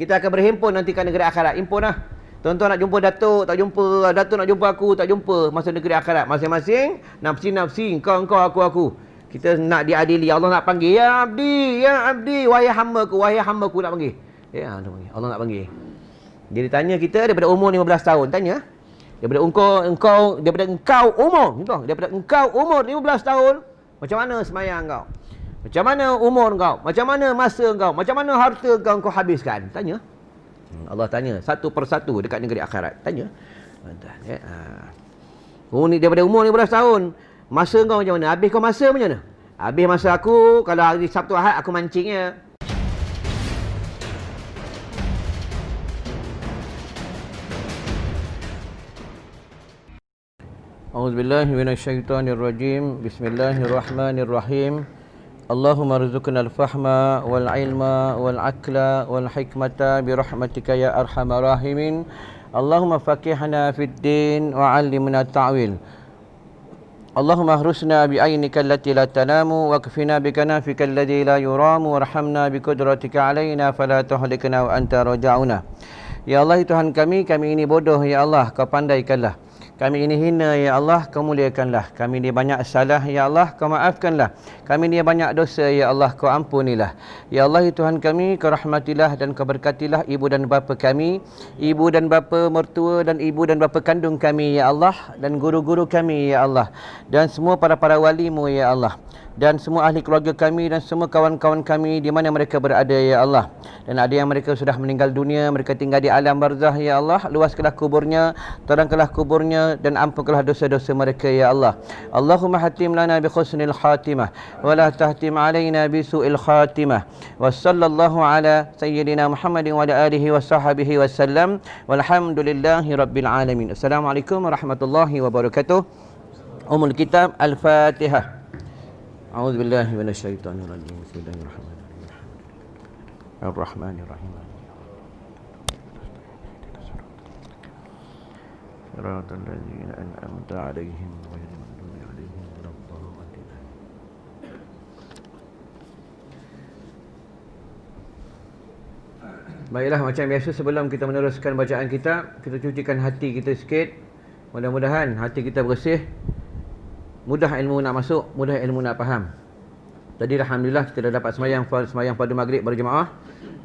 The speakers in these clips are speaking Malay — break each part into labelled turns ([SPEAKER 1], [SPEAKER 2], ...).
[SPEAKER 1] Kita akan berhimpun nanti kat negeri akhirat. Himpun lah. Tuan-tuan nak jumpa Datuk, tak jumpa. Datuk nak jumpa aku, tak jumpa. Masa negeri akhirat. Masing-masing, nafsi-nafsi, engkau, aku. Kita nak diadili. Allah nak panggil, ya abdi, wahai hamba-ku nak panggil. Ya, Allah nak panggil. Dia ditanya kita daripada umur 15 tahun. Tanya. Daripada engkau umur 15 tahun, macam mana semayang kau? Macam mana umur kau? Macam mana masa kau? Macam mana harta kau habiskan? Tanya. Allah tanya satu persatu dekat negeri akhirat. Tanya. Daripada umur 15 tahun, masa kau macam mana? Habis kau masa macam mana? Habis masa aku, kalau hari Sabtu Ahad aku mancingnya. A'udzubillahi minasyaitonirrajim. Bismillahirrahmanirrahim. Allahumma rzuqna al-fahma wal ilma wal akla wal hikmata bi rahmatika ya arhamar rahimin. Allahumma faqihna fid din wa 'allimna ta'wil. Allahumma ahrusna bi aynika allati la tanamu wa kfina bi kanafika alladhi la yuramu warhamna bi qudratika alaina fala tuhlikna wa anta raja'una. Ya Allah, Tuhan kami ini bodoh ya Allah, kau pandaikanlah. Kami ini hina ya Allah, kau muliakanlah. Kami ini banyak salah ya Allah, kau maafkanlah. Kami ini banyak dosa ya Allah, kau ampunilah. Ya Allah, Tuhan kami, kau rahmatilah dan kau berkatilah ibu dan bapa kami, ibu dan bapa mertua dan ibu dan bapa kandung kami ya Allah, dan guru-guru kami ya Allah, dan semua para walimu ya Allah, dan semua ahli keluarga kami dan semua kawan-kawan kami di mana mereka berada ya Allah. Dan ada yang mereka sudah meninggal dunia, mereka tinggal di alam barzah ya Allah. Luaskanlah kuburnya, terangkanlah kuburnya, dan ampunkanlah dosa-dosa mereka ya Allah. Allahumma hatim lana bi husnil khatimah wa la tahtim alaina bi su'il khatimah. Wa sallallahu ala sayyidina Muhammadin wa ala alihi wa sahbihi wasallam. Walhamdulillahi rabbil alamin. Assalamualaikum warahmatullahi wabarakatuh. Ummul kitab Al-Fatihah. A'udzubillahi minasyaitonirrajim. Bismillahirrahmanirrahim. Ar-Rahmanirrahim. Siratal ladzina an'amta 'alaihim ghairil maghdubi 'alaihim waladdallin. Baiklah, macam biasa sebelum kita meneruskan bacaan kita cucikan hati kita sikit. Mudah-mudahan hati kita bersih, mudah ilmu nak masuk, mudah ilmu nak faham. Tadi alhamdulillah kita dah dapat semayang pada maghrib berjemaah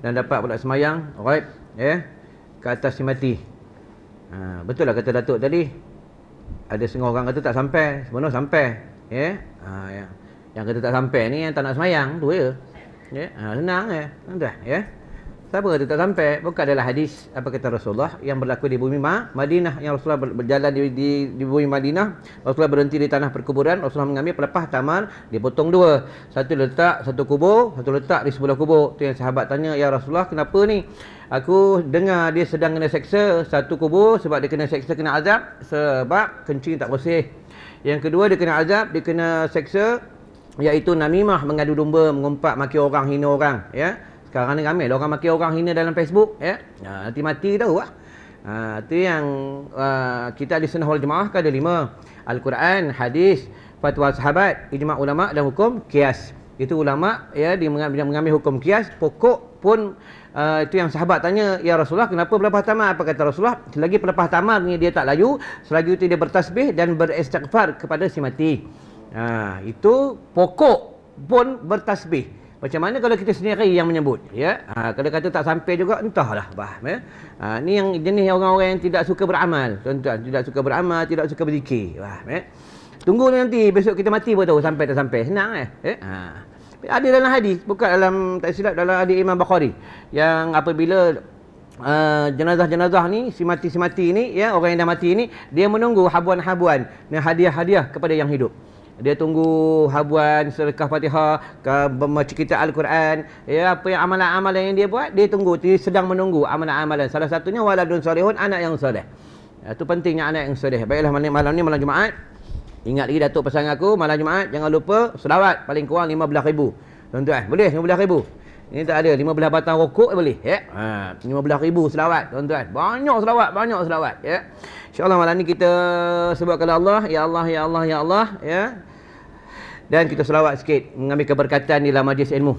[SPEAKER 1] dan dapat pula semayang ghaib ke atas Simati. Betul lah kata Datuk tadi. Ada setengah orang kata tak sampai, sebenarnya sampai. Yang kata tak sampai ni yang tak nak semayang tu ya. Senang tuan-tuan Siapa kata tak sampai? Bukan adalah hadis apa kata Rasulullah yang berlaku di bumi Madinah, yang Rasulullah berjalan di bumi Madinah. Rasulullah berhenti di tanah perkuburan. Rasulullah mengambil pelepah tamar, dipotong dua. Satu letak satu kubur, satu letak di sebelah kubur. Tu yang sahabat tanya, ya Rasulullah, kenapa ni? Aku dengar dia sedang kena seksa. Satu kubur sebab dia kena seksa, kena azab sebab kencing tak bersih. Yang kedua dia kena azab, dia kena seksa iaitu namimah, mengadu domba, mengumpat, maki orang, hina orang Sekarang ni ramai lah orang maki orang hina dalam Facebook nanti mati tahu lah. Itu yang kita di Sunnah wal Jamaah kan ada 5. Al-Quran, hadis, fatwa sahabat, ijma' ulama' dan hukum qiyas. Itu ulama' dia mengambil hukum qiyas. Pokok pun itu yang sahabat tanya, ya Rasulullah, kenapa pelepah tamar? Apa kata Rasulullah? Selagi pelepah tamar ni dia tak layu, selagi itu dia bertasbih dan beristighfar kepada si mati. Itu pokok pun bertasbih. Macam mana kalau kita sendiri yang menyebut kalau kata tak sampai juga, entahlah ni yang jenis orang-orang yang tidak suka beramal, tuan-tuan, tidak suka beramal, tidak suka berzikir. Tunggu nanti besok kita mati baru tahu sampai tak sampai. Senang ada dalam hadis, bukan dalam, tak silap, dalam hadis Imam Bukhari, yang apabila jenazah-jenazah ni, si mati ni orang yang dah mati ni, dia menunggu habuan-habuan dan hadiah-hadiah kepada yang hidup. Dia tunggu habuan, sedekah Fatihah, membaca kitab Al-Quran, apa yang amalan-amalan yang dia buat, dia tunggu, dia sedang menunggu amalan-amalan. Salah satunya waladun solehun, anak yang soleh. Itu pentingnya anak yang soleh. Baiklah, malam ni malam Jumaat. Ingat lagi Datuk pesan aku, malam Jumaat jangan lupa selawat paling kurang 15,000. Tuan-tuan, boleh 15,000? Ini tak ada 15 batang rokok boleh 15,000 selawat, tuan-tuan. Banyak selawat InsyaAllah malam ni kita sebut kepada Allah, ya Allah, ya Allah, ya Allah Dan kita selawat sikit, mengambil keberkatan di dalam majlis ilmu.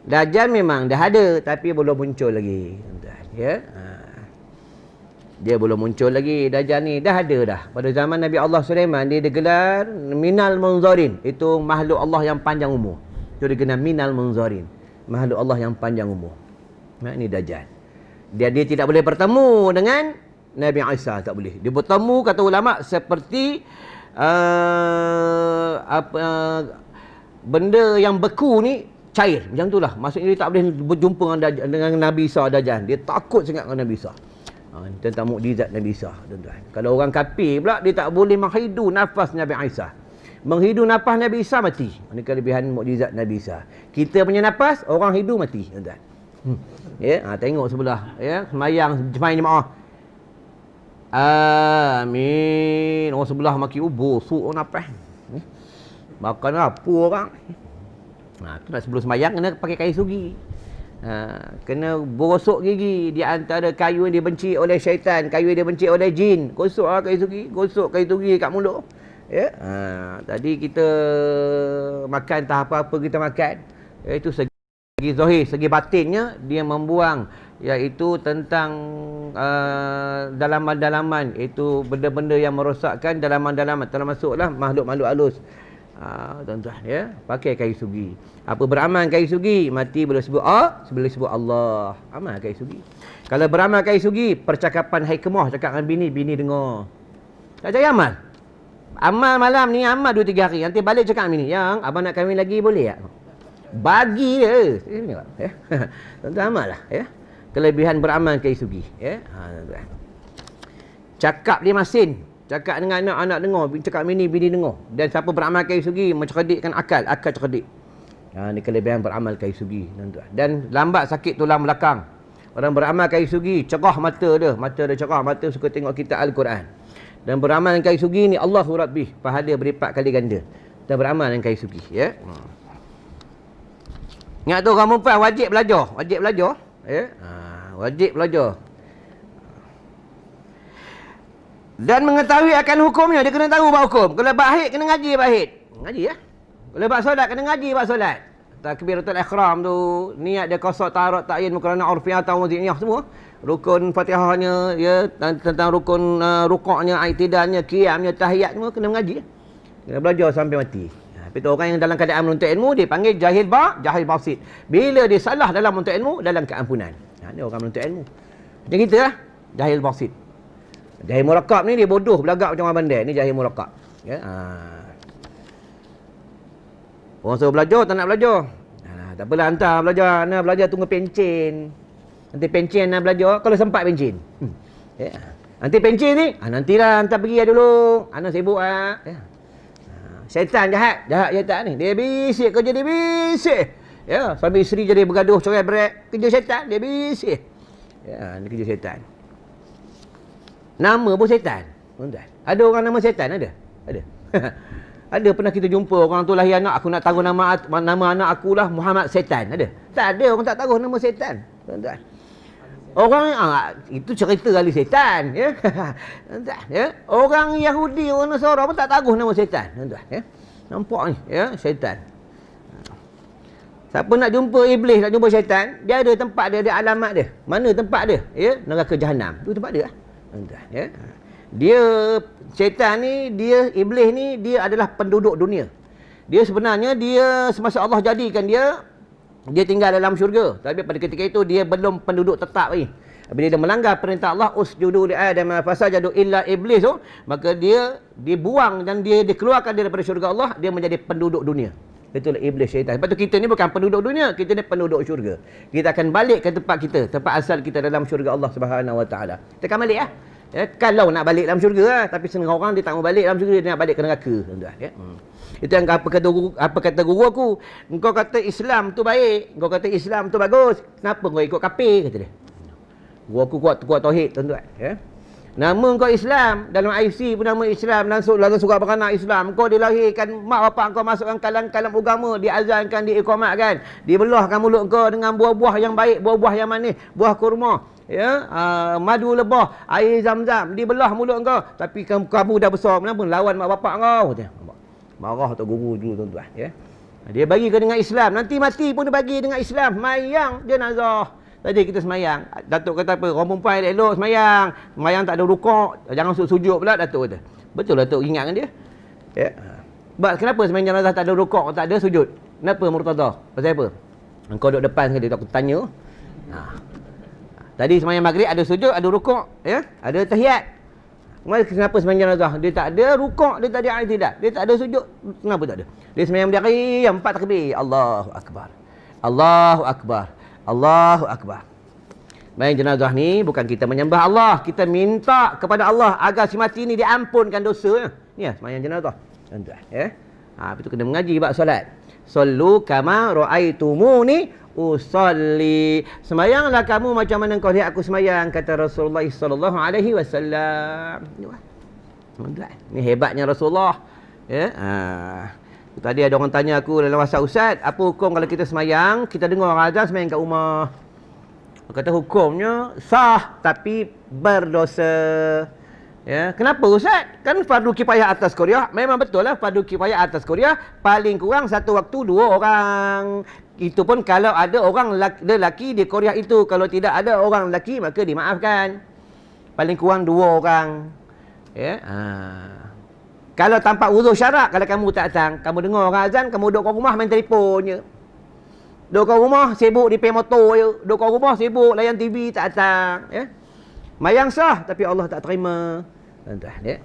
[SPEAKER 1] Dajjal memang dah ada tapi belum muncul lagi. Ya. Dia belum muncul lagi. Dajjal ni dah ada dah. Pada zaman Nabi Allah Sulaiman dia digelar minal munzarin. Itu makhluk Allah yang panjang umur. Itu digelar minal munzarin. Makhluk Allah yang panjang umur. Ini Dajjal. Dia tidak boleh bertemu dengan Nabi Isa, tak boleh. Dia bertemu kata ulama seperti benda yang beku ni cair macam itulah. Maksudnya dia tak boleh berjumpa dengan Nabi Isa Dajjal. Dia takut sangat dengan Nabi Isa. Tentang mukjizat Nabi Isa, tuan-tuan. Kalau orang kafir pula dia tak boleh menghidu nafas Nabi Isa. Menghidu nafas Nabi Isa mati. Ini kelebihan mukjizat Nabi Isa. Kita punya nafas orang hidu mati, tuan-tuan. Ya, tengok sebelah ya, semayang jemaah. Amin. Orang sebelah maki busuk nafas. Makan apa orang? Tu nak sebelum semayang kena pakai kain sugi. Kena gosok gigi di antara kayu yang dibenci oleh syaitan, kayu yang dibenci oleh jin. Gosok kain sugi, gosok kain sugi kat mulut. Ya. Tadi kita makan tak apa-apa kita makan. Itu segi zahir, segi batinnya dia membuang iaitu tentang dalaman-dalaman, itu benda-benda yang merosakkan dalaman-dalaman, termasuklah makhluk-makhluk halus. Tuan-tuan ya, pakai kayu sugi. Apa beramal kayu sugi? Mati boleh sebut boleh sebut Allah. Amal kayu sugi. Kalau beramal kayu sugi, percakapan hikmah cakap dengan bini, bini dengar. Tak cari amal. Amal malam ni amal 2-3 hari. Nanti balik cakap dengan bini, yang abang nak kahwin lagi boleh tak? Bagi dia. Ya. Tuan-tuan amal lah ya. Kelebihan beramal kayu sugi ya. Tuan-tuan. Cakap dia masin. Cakap dengan anak-anak dengar, cakap bini dengar. Dan siapa beramal kayu sugi mencerdikkan akal cerdik. Ini kelebihan beramal kayu sugi, tuan-tuan. Dan lambat sakit tulang belakang. Orang beramal kayu sugi, cerah mata dia cerah, mata suka tengok kitab Al-Quran. Dan beramal dengan kayu sugi ni Allahu Rabbi, pahala berlipat kali ganda. Dan beramal dengan kayu sugi, ya. Ingat tu orang perempuan wajib belajar, ya. Wajib belajar. Dan mengetahui akan hukumnya, dia kena tahu bab hukum. Kalau bab haid kena ngaji bab haid. Ngaji ya. Kalau bab solat kena ngaji bab solat. Takbiratul ihram tu, niat dia qasad taharat ta'yin kerana urfiyah atau muziyyah semua. Rukun Fatihahnya ya, tentang rukun rukuknya, i'tidalnya, qiyamnya, tahiyat semua kena mengaji. Kena belajar sampai mati. Tapi tu orang yang dalam keadaan menuntut ilmu dia panggil jahil basit. Bila dia salah dalam menuntut ilmu, dalam keampunan. Ni orang menuntut ilmu. Macam kita lah, jahil basit. Jahil murakab ni dia bodoh, belagak macam orang bandai. Ni jahil murakab. Ya. Orang suruh belajar, tak nak belajar. Tak apalah, hantar belajar. Nak belajar tunggu pencen. Nanti pencen nak belajar, kalau sempat pencen. Ya. Nanti pencen ni, nantilah hantar pergi dulu. Anak sibuk lah. Ya. Syaitan jahat syaitan ni. Dia bisik, kerja dia bisik. Ya. Suami isteri jadi bergaduh, cerai berat. Kerja syaitan, dia bisik. Ya, ni kerja syaitan. Nama pun syaitan. Ada orang nama syaitan? Ada? Ada pernah kita jumpa orang tu lahir anak, aku nak taruh nama anak aku lah Muhammad Syaitan. Ada? Tak ada orang tak taruh nama syaitan. Tuan-tuan. Orang itu cerita ahli syaitan, ya. Tuan-tuan, ya. Orang Yahudi, orang Nasara pun tak taruh nama syaitan. Tuan-tuan, ya. Nampak ni, ya, syaitan. Siapa nak jumpa iblis, nak jumpa syaitan, dia ada tempat dia, ada alamat dia. Mana tempat dia? Ya, neraka Jahanam. Itu tempat dia. Tuan-tuan, ya. Dia syaitan ni, iblis ni, dia adalah penduduk dunia. Dia sebenarnya semasa Allah jadikan dia tinggal dalam syurga. Tapi pada ketika itu dia belum penduduk tetap lagi. Bila dia melanggar perintah Allah, usjudu li Adam fasajadu illa iblis, maka dia dibuang dan dia dikeluarkan daripada syurga Allah, dia menjadi penduduk dunia. Itulah iblis syaitan. Sebab tu kita ni bukan penduduk dunia, kita ni penduduk syurga. Kita akan balik ke tempat kita, tempat asal kita dalam syurga Allah Subhanahu Wa Taala. Kita akan balik ya, kalau nak balik dalam syurga lah. Tapi setengah orang dia tak mau balik dalam syurga, dia nak balik ke neraka, tuan-tuan, ya. Itu yang apa kata guru aku. Engkau kata Islam tu baik, engkau kata Islam tu bagus, kenapa kau ikut kafir, kata dia. Guru aku kuat tauhid, tuan-tuan, ya. Nama kau Islam, dalam IC pun nama Islam, dalam surat beranak Islam. Kau dilahirkan, mak bapak kau masukkan kalam-kalam agama, diazankan, diiqamatkan, dibelahkan mulut kau dengan buah-buah yang baik, buah-buah yang manis, buah kurma, ya, madu lebah, air zam-zam, dibelah mulut kau. Tapi kamu dah besar, kenapa lawan mak bapak kau? Marah tu guru dulu, tuan-tuan, ya. Dia bagi ke dengan Islam. Nanti mati pun dia bagi dengan Islam. Semayang jenazah. Tadi kita semayang. Datuk kata apa? Orang perempuan elok semayang. Semayang tak ada rukuk. Jangan sujud pula Datuk kata. Betul Datuk ingatkan dia. Ya. Sebab kenapa semayang jenazah tak ada rukuk, tak ada sujud? Kenapa Murtaza? Pasal apa? Engkau duduk depan sekali, aku tanya. Tadi semayang maghrib ada sujud, ada rukuk, ya? Ada tahiyat. Kenapa semayang jenazah? Dia tak ada rukuk, dia tak ada i'tidal. Dia tak ada sujud. Kenapa tak ada? Dia semayang berdiri, 4 takbir. Allahu Akbar. Allahu Akbar. Allahu Akbar. Semayang jenazah ni bukan kita menyembah Allah, kita minta kepada Allah agar si mati ni diampunkan dosa. Ni ya, semayang jenazah. Tuan-tuan, ya. Itu kena mengaji bab solat. Sallu kama ra'aitumuni usalli. Semayanglah kamu macam mana kau lihat aku semayang, kata Rasulullah sallallahu alaihi wasallam. Ni hebatnya Rasulullah. Ya. Tadi ada orang tanya aku dalam WhatsApp, Ustaz, apa hukum kalau kita semayang, kita dengar orang azan semayang kat rumah? Kata hukumnya sah tapi berdosa. Ya, kenapa Ustaz? Kan fardu kifayah atas Korea. Memang betul lah fardu kifayah atas Korea. Paling kurang satu waktu 2 orang. Itu pun kalau ada orang lelaki di Korea itu. Kalau tidak ada orang lelaki maka dimaafkan. Paling kurang 2 orang. Ya. Kalau tanpa uzur syarak, kalau kamu tak datang, kamu dengar orang azan, kamu duduk kat rumah main telefon je. Duduk kat rumah sibuk di motor je. Duduk kat rumah sibuk layan TV tak datang, ya. Semayang sah tapi Allah tak terima. Tuan-tuan, ya.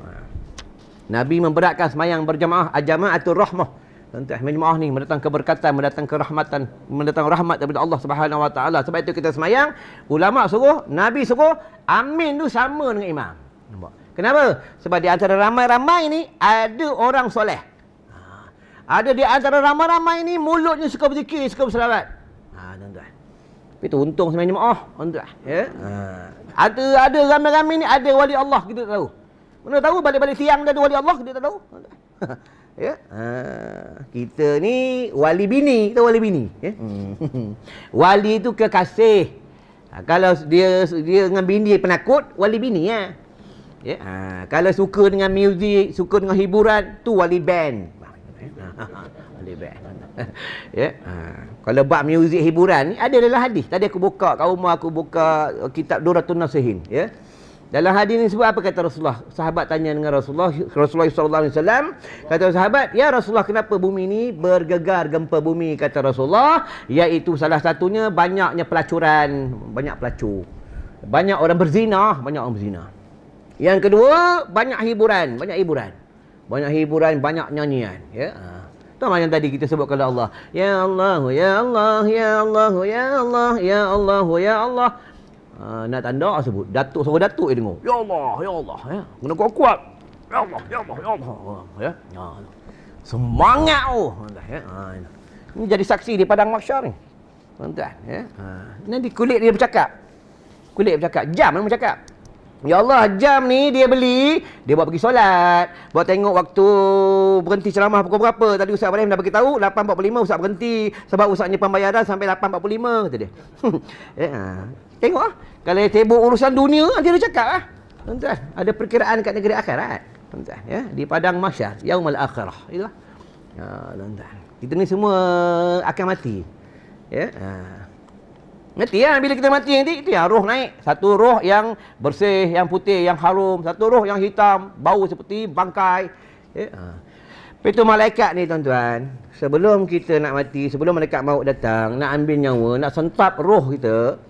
[SPEAKER 1] Nabi memberatkan semayang berjamaah, al-jama'atul rahmah. Tuan-tuan, berjamaah ni mendatang keberkatan, mendatang kerahmatan, mendatang rahmat daripada Allah Subhanahu Wa Taala. Sebab itu kita semayang, ulama suruh, Nabi suruh, amin tu sama dengan imam. Nampak? Kenapa? Sebab di antara ramai-ramai ni ada orang soleh. Ada di antara ramai-ramai ni mulutnya suka berzikir, suka berselawat. Tuan-tuan. Tapi tu untung semayang jemaah, tuan-tuan, ya. Ada ramai-ramai ni ada wali Allah, kita tak tahu. Mana tahu balik-balik siang dia ada wali Allah, kita tak tahu. Ya. Kita ni wali bini, kita wali bini, ya. Wali tu kekasih. Kalau dia dengan bini penakut, wali bini ya. Ya. Kalau suka dengan muzik, suka dengan hiburan, tu wali band. Wali band. Ya. Kalau bab muzik hiburan ni ada dalam hadis. Tadi aku buka kat rumah, aku buka kitab Duratun Nasihin, ya. Dalam hadis ni sebut apa kata Rasulullah? Sahabat tanya dengan Rasulullah sallallahu alaihi wasallam, kata sahabat, "Ya Rasulullah, kenapa bumi ni bergegar gempa bumi?" Kata Rasulullah, iaitu salah satunya banyaknya pelacuran, banyak pelacur. Banyak orang berzina, banyak orang berzina. Yang kedua, banyak hiburan, banyak hiburan. Banyak hiburan, banyak nyanyian, ya. Tahu macam tadi kita sebut kepada Allah. Ya Allah, ya Allah, ya Allah, ya Allah, ya Allah, ya Allah. Nak tanda sebut. Datuk suruh datuk dia dengar. Ya Allah, ya Allah, ya. Kena kuat-kuat. Ya Allah, ya Allah, ya Allah. Ya. Semangat ya. Ini jadi saksi di padang mahsyar ni. Tuan-tuan, ya. Nanti kulit dia bercakap. Kulit bercakap, jam dia bercakap. Ya Allah, jam ni dia beli, dia buat pergi solat, buat tengok waktu berhenti ceramah pukul berapa. Tadi Ustaz Ibrahim dah bagi tahu 8.45 Ustaz berhenti sebab Ustaznya pembayaran sampai 8.45 kata dia. Tengok kalau dia sibuk urusan dunia dia cakap tuan-tuan, ada perkiraan kat negeri akhirat. Tuan-tuan, ya, di padang mahsyar, yaumul akhirah. Itulah. Tuan-tuan. Kita ni semua akan mati. Ya. Mati ya, bila kita mati nanti itu yang roh naik. Satu roh yang bersih, yang putih, yang harum. Satu roh yang hitam, bau seperti bangkai. Itu malaikat ni tuan-tuan. Sebelum kita nak mati, sebelum malaikat maut datang, nak ambil nyawa, nak sentap roh kita,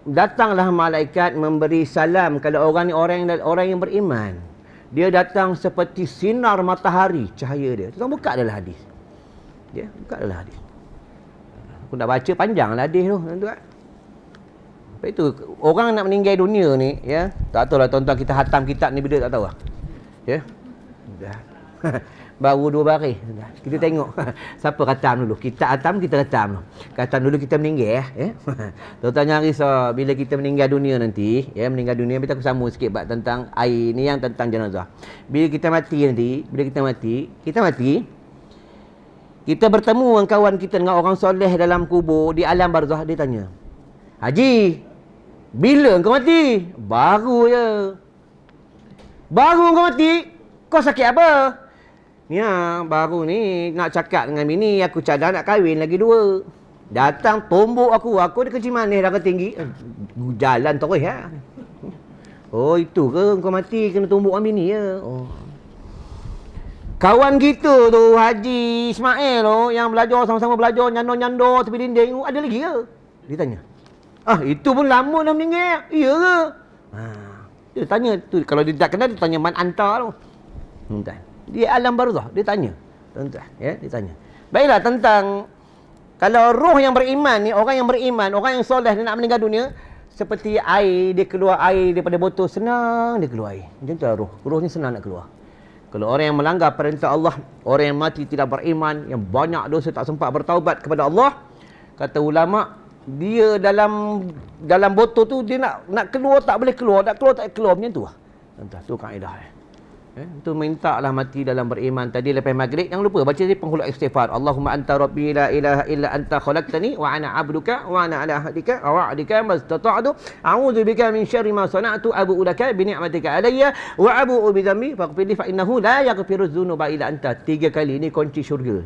[SPEAKER 1] datanglah malaikat memberi salam kalau orang ni orang yang beriman. Dia datang seperti sinar matahari, cahaya dia. Tuan buka adalah hadis. Ya, buka adalah hadis. Aku nak baca panjanglah hadis tu, tuan-tuan. Lepas itu, orang nak meninggal dunia ni, ya, tak tahu lah tuan-tuan kita hatam kitab ni bila tak tahu lah. Ya. Baru 2 baris. Kita tengok siapa khatam dulu. Kita hatam, kita khatam. Khatam dulu kita meninggal, ya. Tuan-tuan nyari bila kita meninggal dunia nanti, ya, meninggal dunia, kita aku sambung sikit bab tentang air ni yang tentang jenazah. Bila kita mati nanti, kita bertemu dengan kawan kita, dengan orang soleh dalam kubur, di alam barzah. Dia tanya, Haji, bila kau mati? Baru je. Baru kau mati? Kau sakit apa? Ya, baru ni nak cakap dengan bini, aku cadang nak kahwin lagi 2. Datang tombok aku dia kecil manis dah tinggi. Jalan terus ya. Oh, itu ke kau mati kena tombok dengan bini ya? Oh. Kawan kita tu Haji Ismail tu yang belajar sama-sama belajar nyandor-nyandor tepi dinding, ada lagi ke? Dia tanya. Itu pun lama dah meninggal. Iya ke? Dia tanya tu, kalau dia tak kenal dia tanya man anta tu. Tuan. Dia alam barzah, dia tanya. Tuan, ya, dia tanya. Baiklah tentang kalau roh yang beriman ni, orang yang beriman, orang yang soleh dia nak meninggal dunia, seperti air, dia keluar air daripada botol, senang dia keluar air. Macam tu lah roh. Roh ni senang nak keluar. Kalau orang yang melanggar perintah Allah, orang yang mati tidak beriman, yang banyak dosa tak sempat bertaubat kepada Allah, kata ulama, dia dalam botol tu dia nak keluar tak boleh keluar, nak keluar tak keluar, macam tu lah. Tu kaedah. Itu minta lah mati dalam beriman. Tadi lepas maghrib jangan lupa baca penghulu istighfar. Allahumma anta rabbi la ilaha illa anta khalaqtani wa ana abduka wa ana ala ahdika wa wa'dika mastata'tu a'udzu bika min syarri ma sana'tu abu'u laka bi ni'matika alayya wa abu'u bi dhanbi faghfir li fa innahu la yaghfiru dzunuba illa anta. 3 kali ni kunci syurga.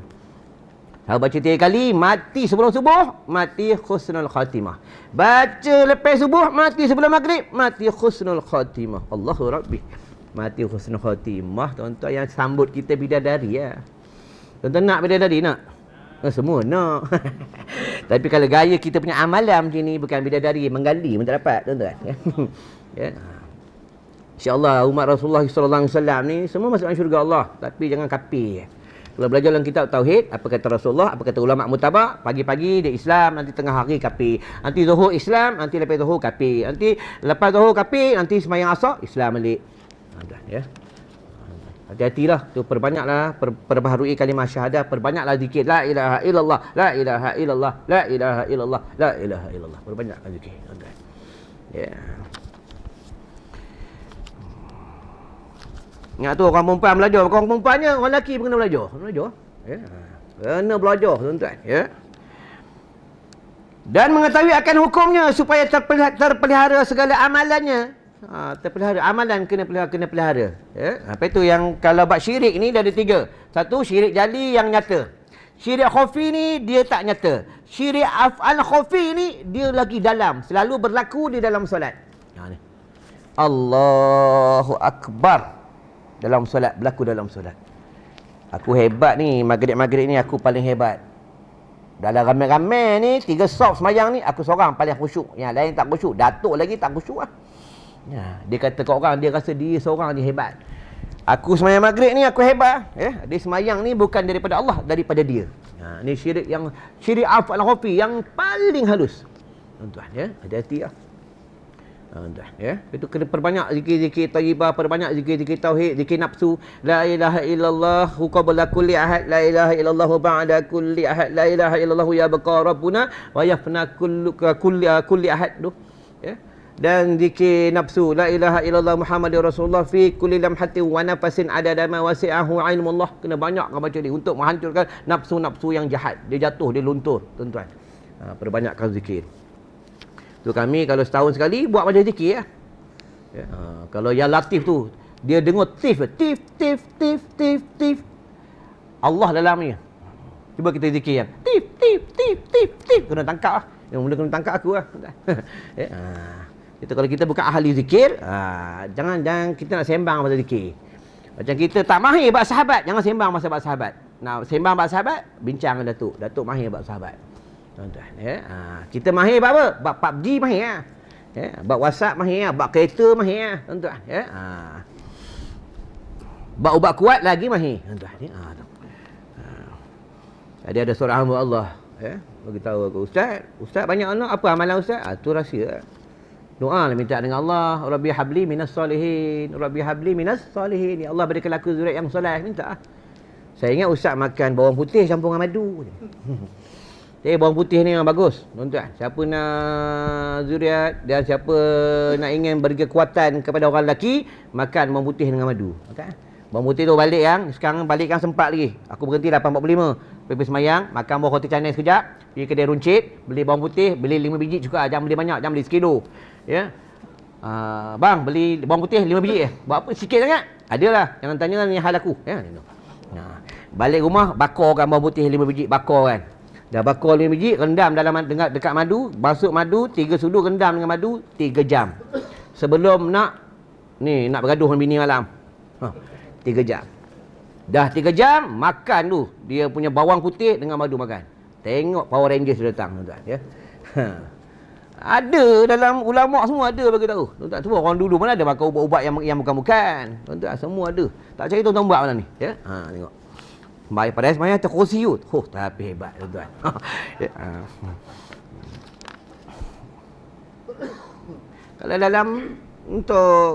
[SPEAKER 1] Kalau baca 3 kali, mati sebelum subuh, mati husnul khatimah. Baca lepas subuh, mati sebelum maghrib, mati husnul khatimah. Allahu Rabbi. Mati husnul khatimah, tuan-tuan yang sambut kita bidadari ya. Tuan-tuan nak bidadari nak? Semua nak. Tapi kalau gaya kita punya amalan macam ni, bukan bidadari menggali pun tak dapat, tuan-tuan. Ya. InsyaAllah umat Rasulullah sallallahu alaihi wasallam ni semua masuk dalam syurga Allah, tapi jangan kafir. Kalau belajar dalam kitab tauhid, apa kata Rasulullah, apa kata ulama mutabak, pagi-pagi dia Islam, nanti tengah hari kafir. Nanti zuhur Islam, nanti lepas zuhur kafir. Nanti lepas zuhur kafir, nanti sembahyang asar Islam balik. Ya. Hati-hatilah, tu perbanyaklah perbaharui kalimah syahadah, perbanyaklah zikir la ilaha illallah, la ilaha illallah, la ilaha illallah, la ilaha illallah. Perbanyaklah zikir. Ya. Ingat tu orang perempuan belajar, orang perempuannya orang lelaki pun kena belajar. Belajar. Ya. Kena belajar, tuan-tuan, ya. Dan mengetahui akan hukumnya supaya terpelihara segala amalannya. Terpelihara amalan kena pelihara ya. Apa itu yang kalau bab syirik ni dia ada 3. Satu, syirik jali yang nyata. Syirik khafi ni dia tak nyata. Syirik af'al khafi ni dia lagi dalam, selalu berlaku di dalam solat. Ni. Allahu akbar. Dalam solat, berlaku dalam solat. Aku hebat ni, maghrib-maghrib ni aku paling hebat. Dalam ramai-ramai ni 3 saf semayang ni aku seorang paling khusyuk. Yang lain tak khusyuk, datuk lagi tak khusyuk lah. Ya, dia kata kat orang, dia rasa dia seorang ni hebat. Aku semayang maghrib ni aku hebat. Ya, dia semayang ni bukan daripada Allah, daripada dia. Ni syirik yang syirik af'al khafi yang paling halus. Tuan-tuan ya, hati-hati lah. Tuan-tuan ya, itu kena perbanyak zikir-zikir thayyibah, perbanyak zikir-zikir tauhid, zikir nafsu. La ilaha illallah qabla kulli ahad, la ilaha illallah ba'da kulli ahad, la ilaha illallah ya baqa rabbuna wa yafna kulli ahad tu. Ya. Dan zikir nafsu la ilaha illallah Muhammadur Rasulullah fi kulli lamhatin wa nafasin adada ma wasi'ahu ilmullah. Kena banyak kau baca ni untuk menghancurkan nafsu-nafsu yang jahat. Dia jatuh, dia luntur, tuan-tuan. Perbanyakkan zikir. Tu kami kalau setahun sekali buat macam zikir ya. Kalau yang latif tu dia dengar tif. Allah dalamnya. Cuba kita zikir yang tif. Kena tangkap lah. Yang mula kena tangkap aku lah. Itu kalau kita bukan ahli zikir, jangan kita nak sembang pasal zikir. Macam kita tak mahir bab sahabat, jangan sembang pasal bab sahabat. Nak sembang bab sahabat, bincang dengan Datuk. Datuk mahir bab sahabat. Tuan-tuan, ya. Kita mahir bab apa? Bab PUBG mahir ah. Ya, bab WhatsApp mahir ah, bab kereta mahir ah, tuan-tuan, ya. Bab ubat kuat lagi mahir, tuan-tuan. Ya. Tadi ada seorang hamba Allah, ya, bagi tahu aku, Ustaz banyak anak, apa amalan Ustaz? Tu rahsia. Doa lah minta dengan Allah, Rabbi habli minas salihin, Rabbi habli minas salihin. Ya Allah berikan aku zuriat yang soleh, minta. Saya ingat Ustaz makan bawang putih campur dengan madu. Bawang putih ni yang bagus, tuan-tuan. Siapa nak zuriat dan siapa nak ingin beri kekuatan kepada orang lelaki, makan bawang putih dengan madu. Okay? Bawang putih tu balik yang, sekarang balik yang sempat lagi. Aku berhenti 8.45. Pergi semayang, makan bawang roti canai sekejap, pergi kedai runcit, beli bawang putih, beli 5 biji cukup, jangan beli banyak, jangan beli sekilo. Ya. Bang, beli bawang putih 5 biji Buat apa? Sikit sangat? Adalah. Jangan tanya ni hal aku. Ya. Balik rumah, bakarkan bawang putih 5 biji, bakarkan. Dah bakar 5 biji, rendam dalam dekat madu, basuh madu, 3 sudu rendam dengan madu 3 jam. Sebelum nak bergaduh dengan bini malam. 3 jam. Dah 3 jam, makan tu. Dia punya bawang putih dengan madu makan. Tengok Power Rangers datang, tuan-tuan, ya. Ada dalam ulama semua ada bagi tahu. Tuan-tuan, semua orang dulu mana ada makan ubat-ubat yang bukan-bukan. Tuan-tuan, semua ada. Tak cari tuan-tuan buat mana ni, ya. Tengok. Pada semayang terkursi tu. Tapi hebat, tuan-tuan. Kalau dalam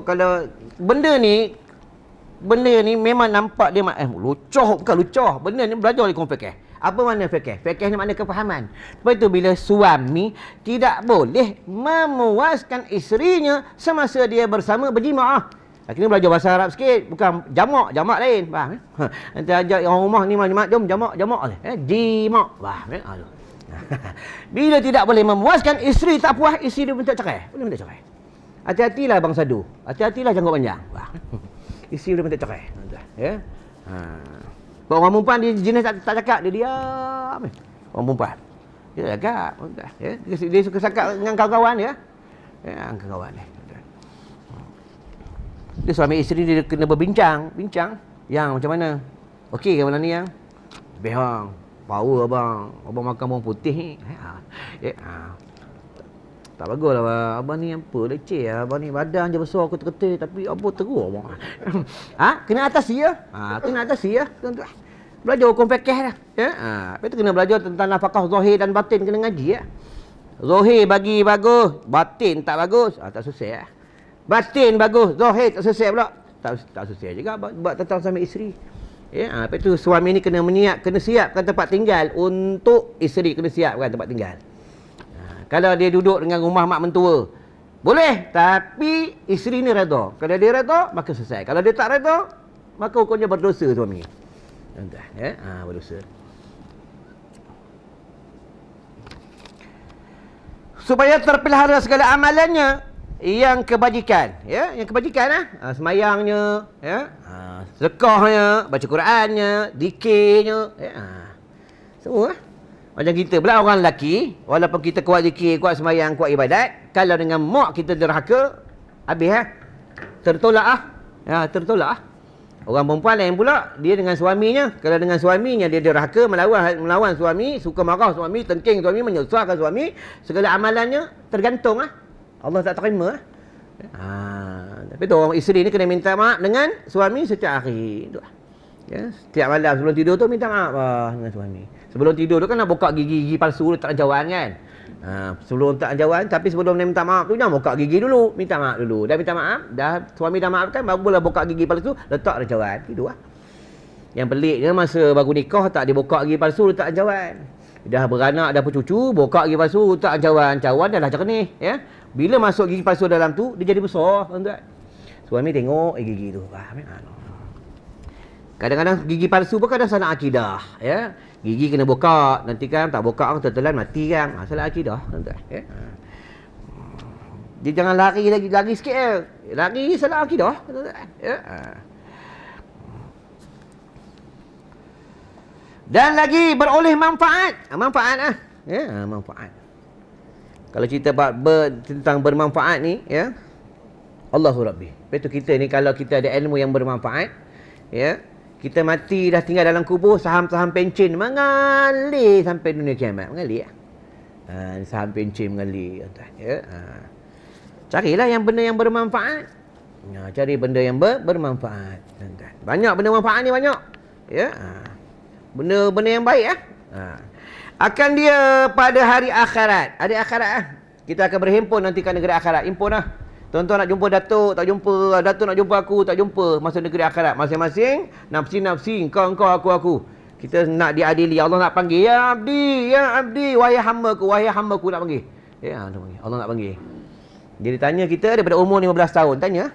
[SPEAKER 1] kalau benda ni memang nampak dia lucah, bukan lucah. Benda ni belajar dari fikih. Apa makna fikih? Fikih ni makna kefahaman. Sebab itu bila suami tidak boleh memuaskan isterinya semasa dia bersama berjima'ah. Kena belajar bahasa Arab sikit, bukan jamak lain, faham? Nanti ajak orang rumah ni jom jamak lah. Jima', faham? Bila tidak boleh memuaskan isteri tak puas, isteri dia minta cerai. Boleh minta cerai. Hati-hatilah bang Sadu. Hati-hatilah janggut panjang. Isteri dia minta cerai. Ya. Orang perempuan dia jenis tak cakap, dia diam. Orang perempuan. Dia cakap, ya. Dia suka cakap dengan kawan-kawan dia. Ya, kawan dia. Dia suami isteri dia kena berbincang. Yang macam mana? Okey ke malam ni yang? Lebih bang. Power abang. Abang makan bawang putih ni. Tak bagus lah abang ni apa leceh lah. Abang ni badan je besar ketul-ketul tapi apa teruk abang. Kena atasi ya. Kena atasi ya. Tuan-tuan. Belajar hukum fikih dah. Ya. Lepas tu kena belajar tentang nafkah zahir dan batin, kena ngaji ya. Zahir bagi bagus, batin tak bagus. Tak susah ya. Batin bagus, zahir tak selesai pula. Tak selesai juga buat tentang suami isteri. Ya, lepas tu suami ni kena siapkan tempat tinggal untuk isteri, kena siapkan tempat tinggal. Kalau dia duduk dengan rumah mak mentua, boleh, tapi isteri ni redha. Kalau dia redha, maka selesai. Kalau dia tak redha, maka hukumnya berdosa suami. Ya, berdosa. Supaya terpelihara segala amalannya yang kebajikan, ya, yang kebajikan semayangnya, ya, sedekahnya, baca Qurannya, zikirnya, ya, semua. Macam kita pula orang lelaki, walaupun kita kuat zikir, kuat semayang, kuat ibadat, kalau dengan mak kita derhaka, habis tertolak tertolak. Orang perempuan lain pula, dia dengan suaminya, kalau dengan suaminya dia derhaka, melawan suami, suka marah suami, tengking suami, menyusahkan suami, segala amalannya tergantung Allah tak terima. Tapi tu orang isteri ni kena minta maaf dengan suami setiap hari. Ya, setiap malam sebelum tidur tu minta maaf dengan suami. Sebelum tidur tu kan nak buka gigi palsu tak jauhan kan. Sebelum tak jauhan, tapi sebelum dia minta maaf tu jangan buka gigi dulu, minta maaf dulu. Dah minta maaf, dah suami dah maafkan, barulah buka gigi palsu, letak jauhan. Gitu Yang peliknya masa baru nikah tak dibuka gigi palsu, letak jauhan. Dah beranak, dah bercucu, buka gigi palsu, letak jauhan. Cawan dah jernih, ya. Bila masuk gigi palsu dalam tu, dia jadi besar, tuan-tuan. Suami tengok gigi tu. Kadang-kadang gigi palsu pun kadang salah akidah, ya. Gigi kena buka, nanti kan tak buka orang tertelan mati kan. Salah akidah, tuan-tuan, ya. Dia jangan lari sikit ya. Lari salah akidah, tuan-tuan, ya. Dan lagi beroleh manfaat. Manfaat. Kalau cerita tentang bermanfaat ni, ya, Allahu Rabbi. Lepas tu kita ni kalau kita ada ilmu yang bermanfaat, ya, kita mati dah tinggal dalam kubur, saham-saham pencen mengalir sampai dunia kiamat. Mengalir saham pencen mengalir, ya. Carilah yang benda yang bermanfaat. Cari benda yang bermanfaat. Banyak benda manfaat ni banyak. Ya. Benda-benda yang baik akan dia pada hari akhirat. Hari akhirat kita akan berhimpun nanti kat negeri akhirat. Himpun Tuan-tuan nak jumpa Datuk, tak jumpa. Datuk nak jumpa aku, tak jumpa. Masa negeri akhirat. Masing-masing, nafsi-nafsi, engkau, aku. Kita nak diadili. Allah nak panggil, ya abdi, wahai hamba-ku nak panggil. Ya, Allah nak panggil. Dia ditanya kita daripada umur 15 tahun. Tanya,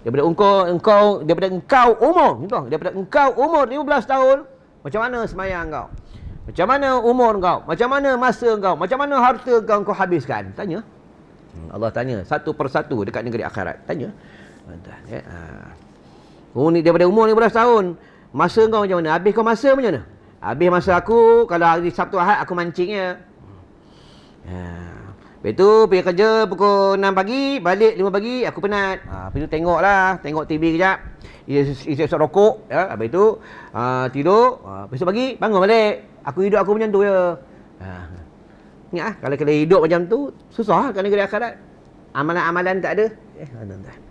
[SPEAKER 1] daripada engkau umur 15 tahun, macam mana semayang kau? Macam mana umur kau? Macam mana masa kau? Macam mana harta kau habiskan? Tanya. Allah tanya satu persatu dekat negeri akhirat. Tanya. Daripada umur 15 tahun, Masa kau macam mana? Habis kau masa macam mana? Habis masa aku, kalau hari Sabtu Ahad aku mancingnya. Lepas tu pergi kerja pukul 6 pagi, balik 5 pagi, aku penat. Lepas tu tengok TV kejap. Isi rokok, ya. Habis tu tidur, besok pagi bangun balik. Aku hidup aku macam tu je. Ingat kalau hidup macam tu, susah kan negeri akhirat. Amalan-amalan tak ada.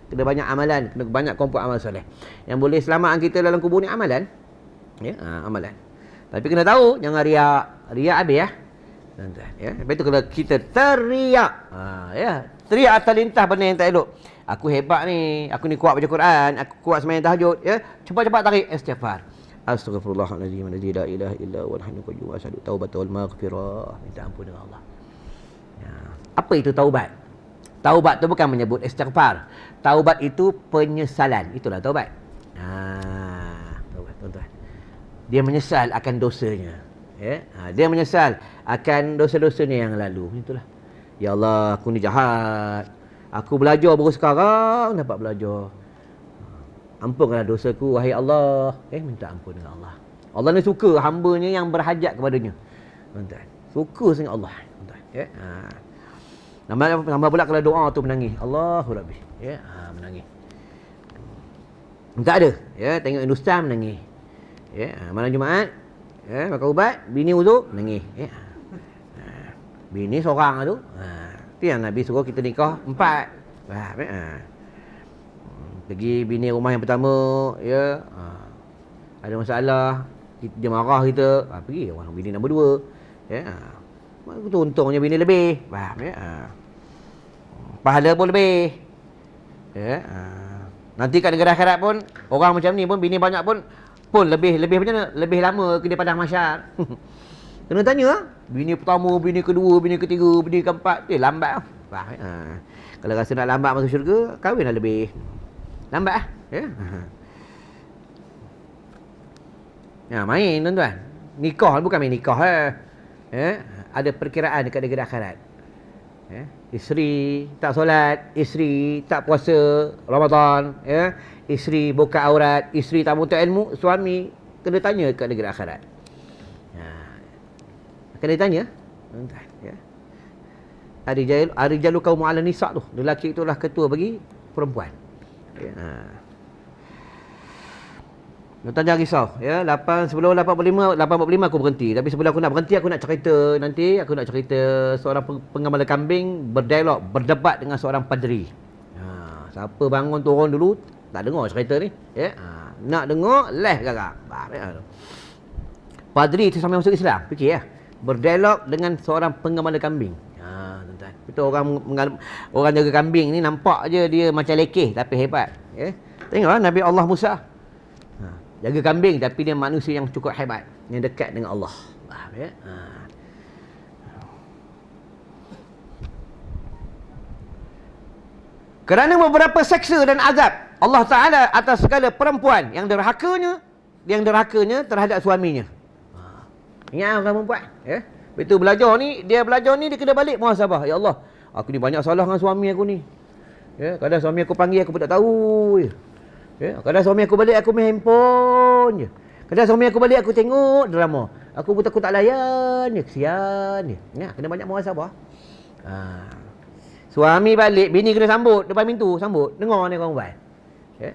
[SPEAKER 1] Kena banyak amalan, kena banyak kumpul amal soleh. Yang boleh selamatkan kita dalam kubur ni amalan. Ya, amalan. Tapi kena tahu jangan riak. Riak habis ya. Ya, lepas tu kalau kita teriak, ya, teriak atas lintah benda yang tak elok. Aku hebat ni, aku ni kuat baca Quran, aku kuat sembahyang tahajud, ya. Cepat-cepat tarik istighfar. Astaghfirullahalazim alladzi la ilaha illa huwal hayyul qayyum wa asyhadu taubatal maghfirah. Minta ampun dengan Allah. Ya. Apa itu taubat? Taubat tu bukan menyebut istighfar. Taubat itu penyesalan. Itulah taubat. Taubat, tuan-tuan. Dia menyesal akan dosanya. Ya? Dia menyesal akan dosa-dosanya yang lalu. Itulah. Ya Allah, aku ni jahat. Aku belajar baru sekarang dapat belajar. Ampunkanlah dosaku, wahai Allah. Minta ampun dengan Allah. Allah ni suka hamba-Nya yang berhajat kepadanya. Tuan-tuan. Suka sangat Allah. Tuan-tuan. Ya? Nama pula kalau doa tu menangis. Allahu Rabbi. Ya, menangis. Tak ada. Ya, tengok Hindustan menangis. Ya, malam Jumaat, ya, makan ubat, bini wuduk, menangis. Ya. Bini seorang tu. Tu yang Nabi suruh kita nikah 4. Pergi bini rumah yang pertama, ya. Ada masalah, dia marah kita, pergi orang bini nombor 2. Ya. Itu untungnya bini lebih. Faham ya? Pahala pun lebih. Ya. Nanti kat negara akhirat pun orang macam ni pun bini banyak pun lebih macam mana? Lebih lama ke dia padang mahsyar. Kena tanya, bini pertama, bini kedua, bini ketiga, bini keempat, lambat. Faham ya? Kalau rasa nak lambat masuk syurga, kahwinlah lebih. Lambat ya. Ya, main tuan-tuan. Nikah bukan main nikah ya. Ada perkiraan dekat negeri akhirat. Ya. Isteri tak solat, isteri tak puasa Ramadan, ya. Isteri buka aurat, isteri tak buta ilmu, suami kena tanya dekat negeri akhirat. Kena tanya, ya. Ar-rijalu qawwamun 'ala nisa' tu. Lelaki itulah ketua bagi perempuan. Ya. Jangan risau ya. Sebelum 8.45 aku berhenti. Tapi sebelum aku nak berhenti, aku nak cerita seorang pengamal kambing berdebat dengan seorang padri. Siapa bangun turun dulu tak dengar cerita ni ya. Nak dengar leh garang. Padri itu sampai masuk Islam. Fikir ya. Berdialog dengan seorang pengamal kambing. Tuan-tuan. Betul orang jaga kambing ni nampak je dia macam lekeh tapi hebat ya. Tengoklah Nabi Allah Musa. Jaga kambing tapi dia manusia yang cukup hebat, yang dekat dengan Allah. Faham ya? Kerana beberapa seksa dan azab Allah Ta'ala atas segala perempuan yang derhakanya terhadap suaminya. Ingat orang perempuan ya? Betul dia belajar ni dia kena balik muhasabah. Ya Allah, aku ni banyak salah dengan suami aku ni. Ya, kadang suami aku panggil aku pun tak tahu je. Ya, kadang suami aku balik aku main handphone je. Kadang suami aku balik aku tengok drama. Aku pun takut tak layan je, kesian je. Ya, kena banyak muhasabah. Suami balik, bini kena sambut depan pintu, sambut. Dengar ni kawan-kawan. Ya,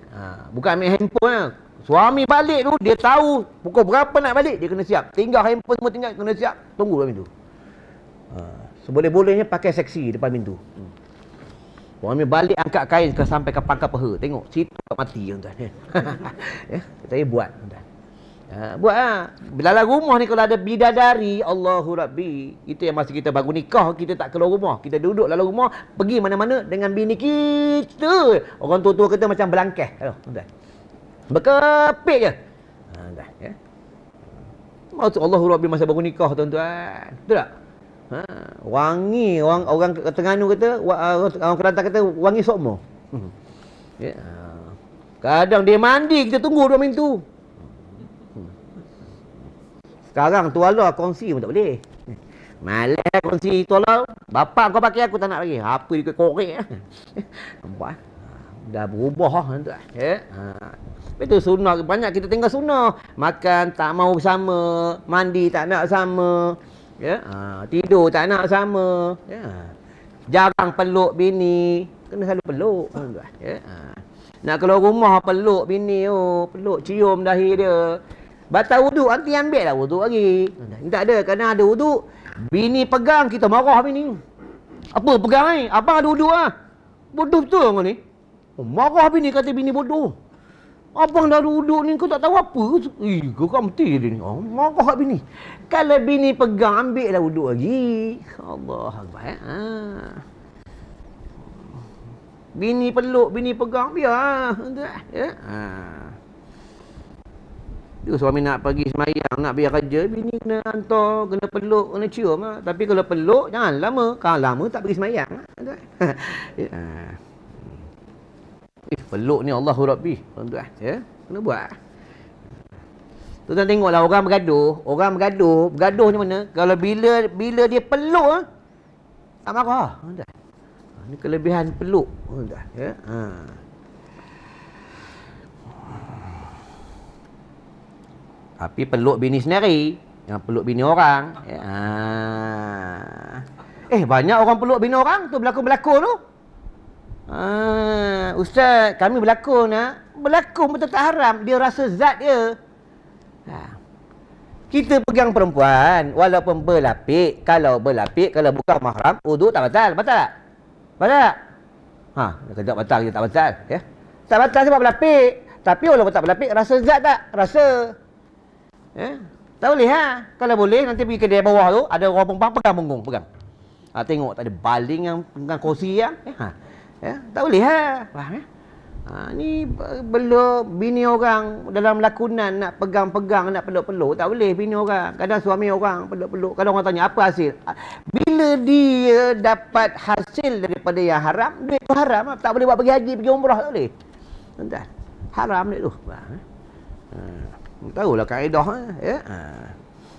[SPEAKER 1] bukan main handphone lah. Suami balik tu dia tahu pukul berapa nak balik, dia kena siap. Tinggal handphone semua tinggal kena siap. Tunggu depan pintu. Seboleh-bolehnya pakai seksi depan pintu. Suami balik angkat kain sampai ke pangkal peha. Tengok, situ mati tuan-tuan. Ya, kita buat tuan-tuan. Buat dalam rumah ni kalau ada bidadari, Allahu Rabbi, itu yang masa kita baru nikah kita tak keluar rumah. Kita duduk dalam rumah, pergi mana-mana dengan bini kita. Orang tua-tua kita macam belangkeh. Tuan-tuan. Berkepit je. Tuan-tuan, ya. Maksud Allahu Rabbi masa baru nikah tuan-tuan. Betul tak? Wangi orang Terengganu kata, orang Kelantan kata wangi sokmo. Ya. Kadang dia mandi kita tunggu dua pintu. Sekarang tuala kongsi pun tak boleh. Malas kongsi tuala, bapak kau pakai aku tak nak lagi. Apa ikut korek. Nampak? Dah berubah tuan. Ya. Itu sunnah. Banyak kita tinggal sunnah. Makan tak mau bersama, mandi tak nak sama. Ya. Tidur tak nak sama. Ya. Jarang peluk bini. Kena selalu peluk tuan. Ya. Nak keluar rumah peluk bini, peluk cium dahi dia. Batal wuduk, nanti ambil lah wuduk lagi. Tak ada, kadang ada wuduk. Bini pegang, kita marah bini. Apa pegang ni? Abang ada wuduk lah. Bodoh betul kau ni. Marah bini, kata bini bodoh. Abang dah ada wuduk ni, kau tak tahu apa. Kau kan mesti dia ni. Marah bini. Kalau bini pegang, ambil lah wuduk lagi. Allah Akbar. Bini peluk, bini pegang, biar. Ya. Dia suami nak pergi semayang, nak biar kerja, bini kena hantar, kena peluk, kena cium. Tapi kalau peluk, jangan lama. Kalau lama, tak pergi semayang. Peluk ni Allahu Rabbi. Tuan-tuan, ya? Kena buat. Tuan-tuan tengoklah orang bergaduh. Bergaduh macam mana? Kalau bila dia peluk, tak marah. Tuan-tuan. Ini kelebihan peluk. Tuan-tuan, ya? Tapi peluk bini sendiri, jangan peluk bini orang. Banyak orang peluk bini orang tu, berlakon-berlakon tu. Ustaz, kami berlakon berlakon betul tak haram, dia rasa zat dia. Kita pegang perempuan walaupun berlapik, kalau bukan mahram, wudu tak batal. Batal tak? Batal tak? Kejap batal, kita tak batal, ya. Tak batal sebab berlapik. Tapi walaupun tak berlapik, rasa zat tak? Rasa. Tak boleh Kalau boleh nanti pergi kedai bawah tu, ada orang perempuan pegang punggung, pegang. Tengok tak ada baling yang pegang kursi tak boleh Faham ni belum bini orang dalam lakonan nak pegang-pegang, nak peluk-peluk, tak boleh bini orang. Kadang suami orang peluk-peluk. Kadang orang tanya apa hasil? Bila dia dapat hasil daripada yang haram, duit tu haram, tak boleh buat pergi haji, pergi umrah, tak boleh. Tuan-tuan, haram duit tu. Tahulah kaedah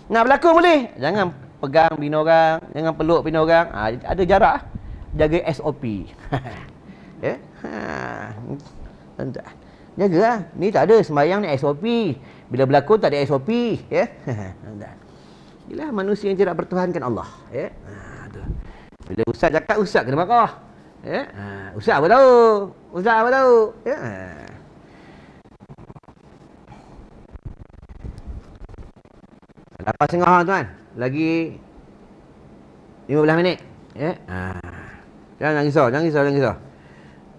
[SPEAKER 1] Nak berlakon boleh, jangan pegang bini orang, jangan peluk bini orang. Ada jarak, jaga SOP. Ya. Jaga ni tak ada sembahyang ni SOP. Bila berlakon tak ada SOP, ya. Inilah manusia yang tidak bertuhankan Allah, ya. Bila ustaz cakap, ustaz kena marah. Ya. Ustaz apa tahu? Ya. Lepas tengah tuan. Lagi 15 minit. Ya. Jangan risau.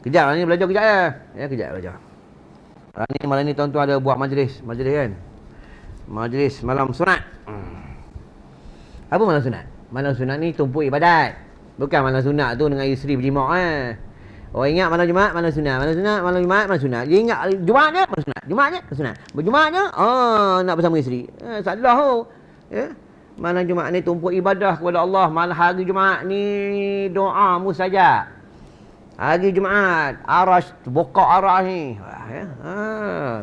[SPEAKER 1] Kejap lah ni, belajar kejap ya. Ya, kejap belajar. Malam ni tuan-tuan ada buat majlis kan. Majlis malam sunat. Apa malam sunat? Malam sunat ni tumpuk ibadat. Bukan malam sunat tu dengan isteri berjimak Orang ingat malam Jumaat, malam sunat. Malam Jumaat, malam sunat. Dia ingat Jumaatnya, malam sunat. Jumaatnya, malam sunat. Berjumaatnya, nak bersama isteri. Salah ya. Malam Jumaat ni tumpuk ibadah kepada Allah. Malam hari Jumaat ni doa mustajab. Hari Jumaat, arash, buka arash ni.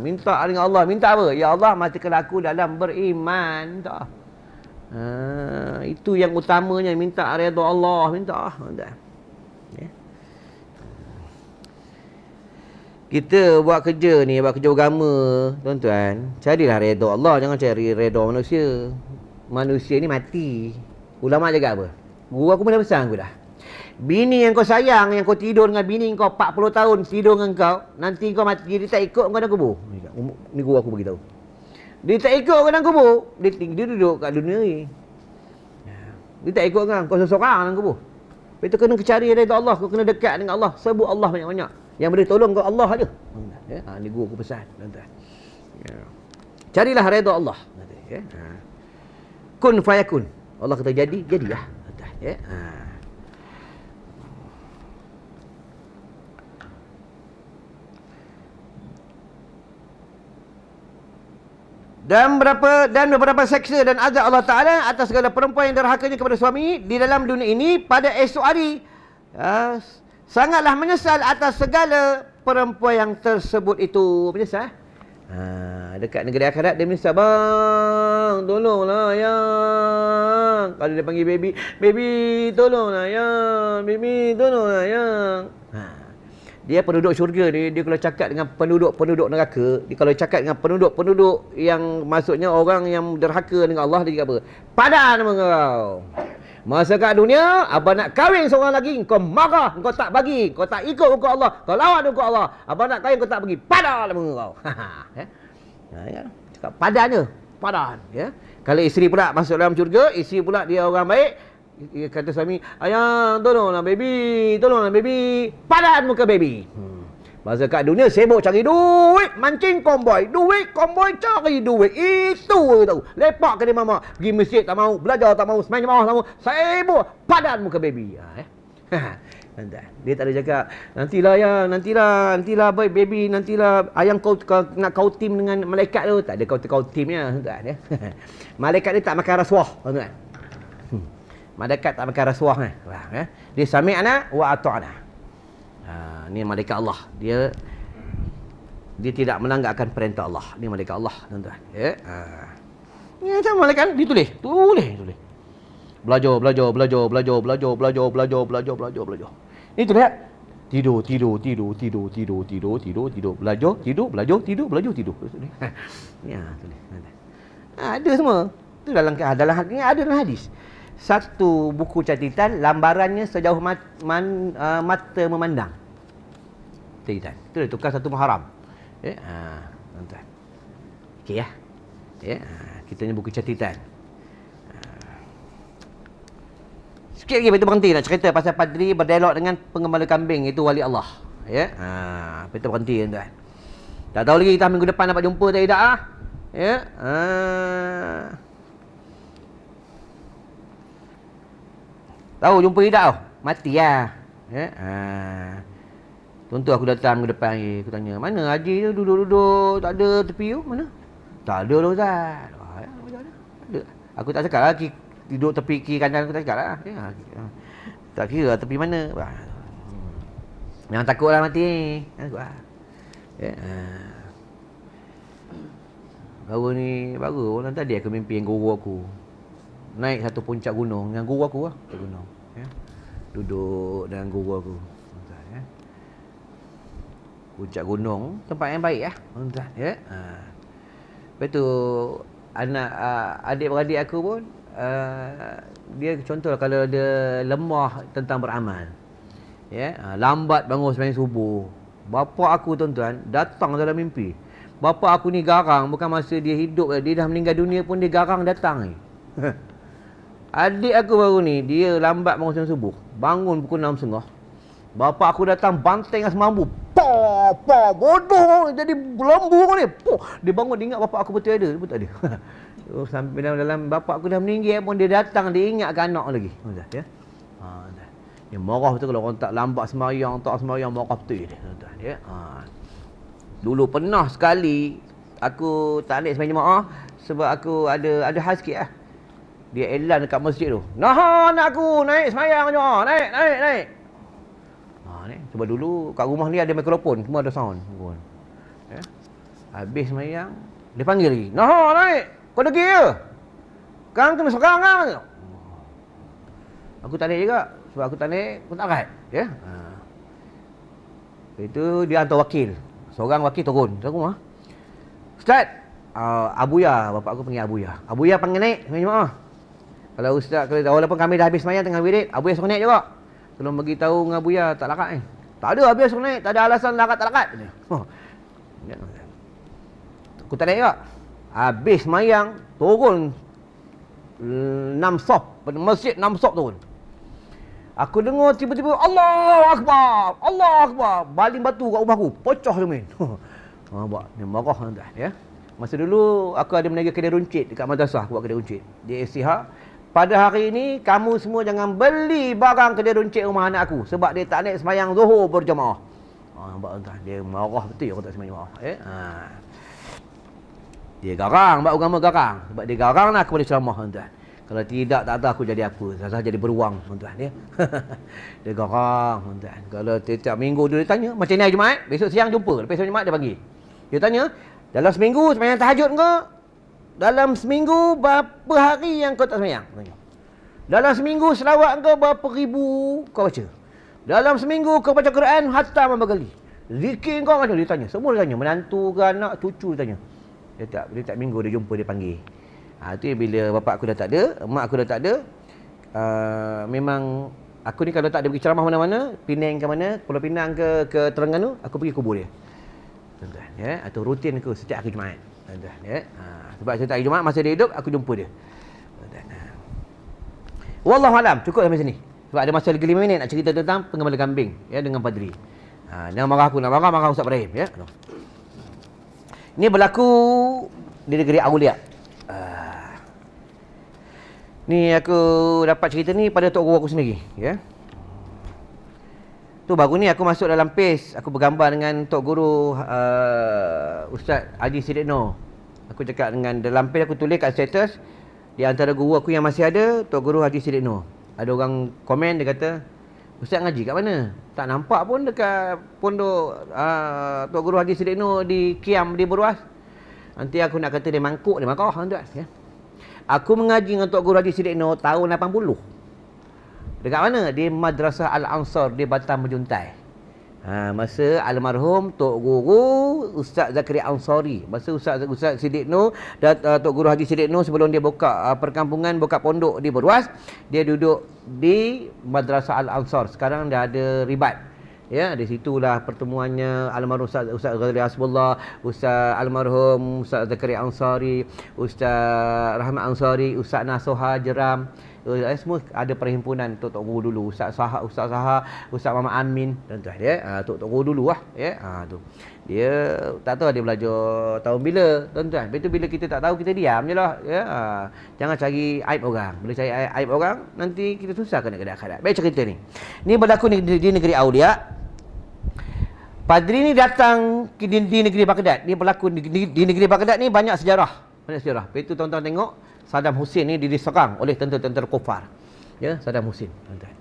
[SPEAKER 1] Minta dengan Allah. Minta apa? Ya Allah, matikan aku dalam beriman. Minta. Itu yang utamanya. Minta redha Allah. Minta. Ya. Kita buat kerja ni, buat kerja agama, tuan-tuan, carilah redha Allah, jangan cari redha manusia. Manusia ni mati. Ulama jaga apa? Guru aku pernah pesan aku dah. Bini yang kau sayang, yang kau tidur dengan bini kau 40 tahun tidur dengan kau, nanti kau mati, dia tak ikut kau dalam kubur. Ni guru aku beritahu. Dia tak ikut kau dalam kubur, dia duduk kat dunia ni. Dia tak ikut kau seseorang dalam kubur. Itu kena cari redha Allah, kau kena dekat dengan Allah, sebut Allah banyak-banyak. Yang boleh tolong kau Allah aja. Ni guru aku pesan, tuan-tuan. Carilah redha Allah. Kun fayakun. Allah kata jadi, jadilah. Ya. Dan beberapa seksa dan azab Allah Ta'ala atas segala perempuan yang derhakanya kepada suami di dalam dunia ini pada esok hari. Sangatlah menyesal atas segala perempuan yang tersebut itu. Menyesal? Dekat negeri akhirat dia menyesal. Bang, tolonglah yang. Kalau dia panggil baby, baby tolonglah yang. Baby tolonglah yang. Dia penduduk syurga ni, dia kalau cakap dengan penduduk-penduduk neraka, dia kalau cakap dengan penduduk-penduduk yang maksudnya orang yang derhaka dengan Allah, dia cakap apa? Padan engkau. Masa kat dunia, abang nak kahwin seorang lagi, kau marah, kau tak bagi, kau tak ikut hukum Allah, kau lawan hukum Allah. Abang nak kahwin, kau tak bagi, padan engkau. Ya. Cakap padan je, padan. Ya. Kalau isteri pula masuk dalam syurga, isteri pula dia orang baik, dia kata suami, ayah tolonglah baby, padan muka baby. Masa kat dunia sibuk cari duit, mancing konvoy, cari duit. Itu tahu. Lepak ke dia mama, pergi masjid tak mau, belajar tak mau, semain jemaah tak mau, sibuk padan muka baby. Dia tak ada cakap, nantilah baby, nantilah ayang kau nak kau tim dengan malaikat tu. Tak ada kau timnya, tuan ya. Malaikat dia tak makan rasuah, tuan. Malaikat tak makan rasuah ni. Dia sami'na wa ata'na. Ni malaikat Allah. Dia tidak melanggarkan perintah Allah. Ni malaikat Allah, tuan-tuan. Ya. Ni macam malaikat ditulis. Tulis. Belajar. Ni tu lihat. Tidur. Belajar, tidur. Ya, tulis. Ada semua. Tu dalam hadis. Satu buku catatan, lambarannya sejauh mata memandang. Catatan. Itu dia tukar satu muharam. Ya, tuan-tuan. Okey ya. Ya, kita ni buku catatan. Sikit lagi kita berhenti nak cerita pasal padri berdialog dengan pengembala kambing, itu wali Allah. Ya. Kita berhenti tuan-tuan. Tak tahu lagi kita minggu depan dapat jumpa tak tidak ah. Ya. Tahu jumpa tidak tau? Mati lah. Ya. Contoh aku datang ke depan ni, aku tanya, mana Haji tu duduk-duduk, tak ada tepi tu, mana? Tak ada lah Ustaz. Macam mana? Tak ada. Aku tak cakap lah, duduk tepi kiri kanan aku tak cakap lah. Ya. Tak kira tepi mana. Jangan takut lah mati ni. Takut lah. Ya. Baru tadi aku mimpi yang guru aku naik satu puncak gunung dengan guru aku lah, gunung. Ya. Duduk dengan guru aku. Ya. Puncak gunung, tempat yang baik lah. Ya. Lepas tu adik-beradik aku pun dia contoh kalau dia lemah tentang beramal. Ya, lambat bangun sembahyang subuh. Bapa aku tuan-tuan datang dalam mimpi. Bapa aku ni garang, bukan masa dia hidup, dia dah meninggal dunia pun dia garang datang ni. Adik aku baru ni, dia lambat bangun sembahyang subuh. Bangun pukul 6.30. Bapa aku datang banteng dengan semambu. Bodoh jadi lembu ni. Dia bangun, dia ingat bapa aku betul ada, betul ada. Sampai dalam bapa aku dah meninggal pun dia datang, dia ingatkan anak lagi. Ya. Dia marah betul kalau orang tak lambat sembahyang, tak sembahyang, marah betul dia. Ya. Dulu pernah sekali aku tak naik sembahyang jemaah sebab aku ada hal sikit lah. Dia elan dekat masjid tu. Nah, anak aku naik sembahyang jemaah, naik. Ni cuba dulu kat rumah ni ada mikrofon, semua ada sound. Ya. Habis sembahyang, dia panggil lagi. Nah, naik. Kau degil ke? Kang kena serang kan? Aku tak naik juga. Sebab aku tak naik, aku tak kat. Ya. Itu dia hantar wakil. Seorang wakil turun ke rumah. Ustaz, Abuya, bapak aku panggil Abuya. Abuya panggil naik sembahyang jemaah. Kalau Ustaz, walaupun kami dah habis sembahyang tengah wirid, Abuya suruh naik juga. Tolong bagi tahu dengan Abuya tak larat ni. Tak ada, Abuya suruh naik, tak ada alasan larat tak larat. Aku tak naik juga. Habis sembahyang, turun 6 saf, masjid 6 saf turun. Aku dengar tiba-tiba Allahu Akbar. Baling batu kat rumah aku, pecah semua. Nampak, ni marah tuan-tuan ya. Masa dulu aku ada meniaga kedai runcit dekat madrasah, aku buat kedai runcit. Dia istihar, pada hari ini kamu semua jangan beli barang kedai runcit rumah anak aku sebab dia tak naik sembahyang zuhur berjemaah. Nampak tuan-tuan, dia marah betul orang tak sembahyang jemaah ya. Dia garang, buat agama garang. Sebab dia garang lah aku boleh ceramah tuan-tuan. Kalau tidak, tak tahu aku jadi apa. Saya jadi beruang tuan-tuan ya. Dia garang tuan-tuan. Kalau setiap minggu dia tanya, macam ni hari Jumaat, besok siang jumpa. Lepas hari Jumaat dia panggil. Dia tanya, dalam seminggu sembahyang tahajud ke? Dalam seminggu berapa hari yang kau tak sembahyang? Dalam seminggu selawat ke berapa ribu kau baca? Dalam seminggu kau baca Quran hatta berapa kali? Zikir kau macam dia tanya. Semua dia tanya. Menantu ke anak, cucu dia tanya. Dia tak minggu dia jumpa, dia panggil. Itu bila bapak aku dah tak ada, mak aku dah tak ada. Memang aku ni kalau tak ada pergi ceramah mana-mana, Penang ke mana, Pulau Pinang ke Terengganu, aku pergi kubur dia. Tuan-tuan, ya, atau rutin aku setiap hari Jumaat. Tuan-tuan, ya. Sebab setiap hari Jumaat masa dia hidup, aku jumpa dia. Tuan-tuan. Wallahualam, cukup sampai sini. Sebab ada masa lagi 5 minit nak cerita tentang penggembala kambing, ya, dengan padri. Jangan marah aku, nak marah Ustaz Ibrahim, ya. Ini berlaku di negeri Aulia. Ni aku dapat cerita ni pada tok guru aku sendiri, ya. Tu baru ni aku masuk dalam page, aku bergambar dengan tok guru Ustaz Haji Siddiq Noor. Aku cakap dengan dalam page, aku tulis kat status, di antara guru aku yang masih ada, tok guru Haji Siddiq Noor. Ada orang komen, dia kata, Ustaz ngaji kat mana? Tak nampak pun dekat pondok tok guru Haji Siddiq Noor di Kiam di Beruas. Nanti aku nak kata dia mangkuk, dia marah, tuan, ya. Aku mengaji dengan Tok Guru Haji Siddiq Noor tahun 80. Dekat mana? Di Madrasah Al-Ansar di Batam Berjuntai. Masa almarhum Tok Guru Ustaz Zakaria Ansari. Masa Ustaz Siddiq Noor dan Tok Guru Haji Siddiq Noor sebelum dia buka perkampungan, buka pondok di Beruas, dia duduk di Madrasah Al-Ansar. Sekarang dah ada ribat. Ya, di situlah pertemuannya almarhum Ustaz Ghazali Hasbullah, Ustaz almarhum Ustaz Zakaria Ansari, Ustaz Rahmat Ansari, Ustaz Nasoha Jeram. Semua ada perhimpunan Tok Guru dulu, Ustaz Saha, Ustaz Muhammad Amin, tuan-tuan, ya. Tok Guru dulu lah, ya. Tu. Dia tak tahu dia belajar tahun bila, tuan-tuan. Betul, bila kita tak tahu, kita diam je lah, ya. Jangan cari aib orang. Bila cari aib orang, nanti kita susah kena akhirat. Baik, cerita ni. Ni berlaku di negeri Aulia. Padri ni datang di negeri Baghdad. Dia berlaku di negeri Baghdad ni banyak sejarah. Lepas tu tuan-tuan tengok Saddam Hussein ni diserang oleh tentera-tentera kufar. Ya, Saddam Hussein, tuan-tuan.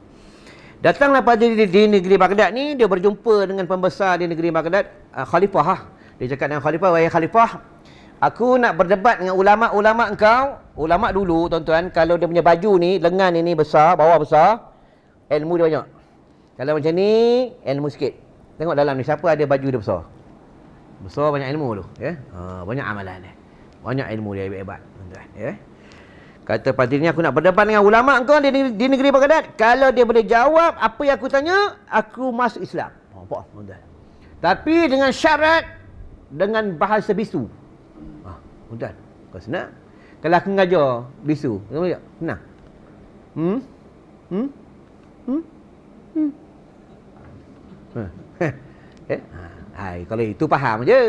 [SPEAKER 1] Datanglah Padri di negeri Baghdad ni, dia berjumpa dengan pembesar di negeri Baghdad, khalifah. Dia cakap dengan khalifah, "Wahai khalifah, aku nak berdebat dengan ulama-ulama engkau." Ulama dulu, tuan-tuan, kalau dia punya baju ni, lengan ini besar, bawah besar, ilmu dia banyak. Kalau macam ni, ilmu sikit. Tengok dalam ni, siapa ada baju dia besar? Besar, banyak ilmu tu, ya. Banyak amalan dia. Banyak ilmu dia, hebat-hebat, tuan-tuan, ya. Kata Padri ni, aku nak berdebat dengan ulama engkau di negeri Baghdad. Kalau dia boleh jawab apa yang aku tanya, aku masuk Islam. Nampak, tuan-tuan. Tapi dengan syarat, dengan bahasa bisu. Tuan-tuan, kau senang. Kalau aku mengajar bisu, senang. Kalau itu faham je.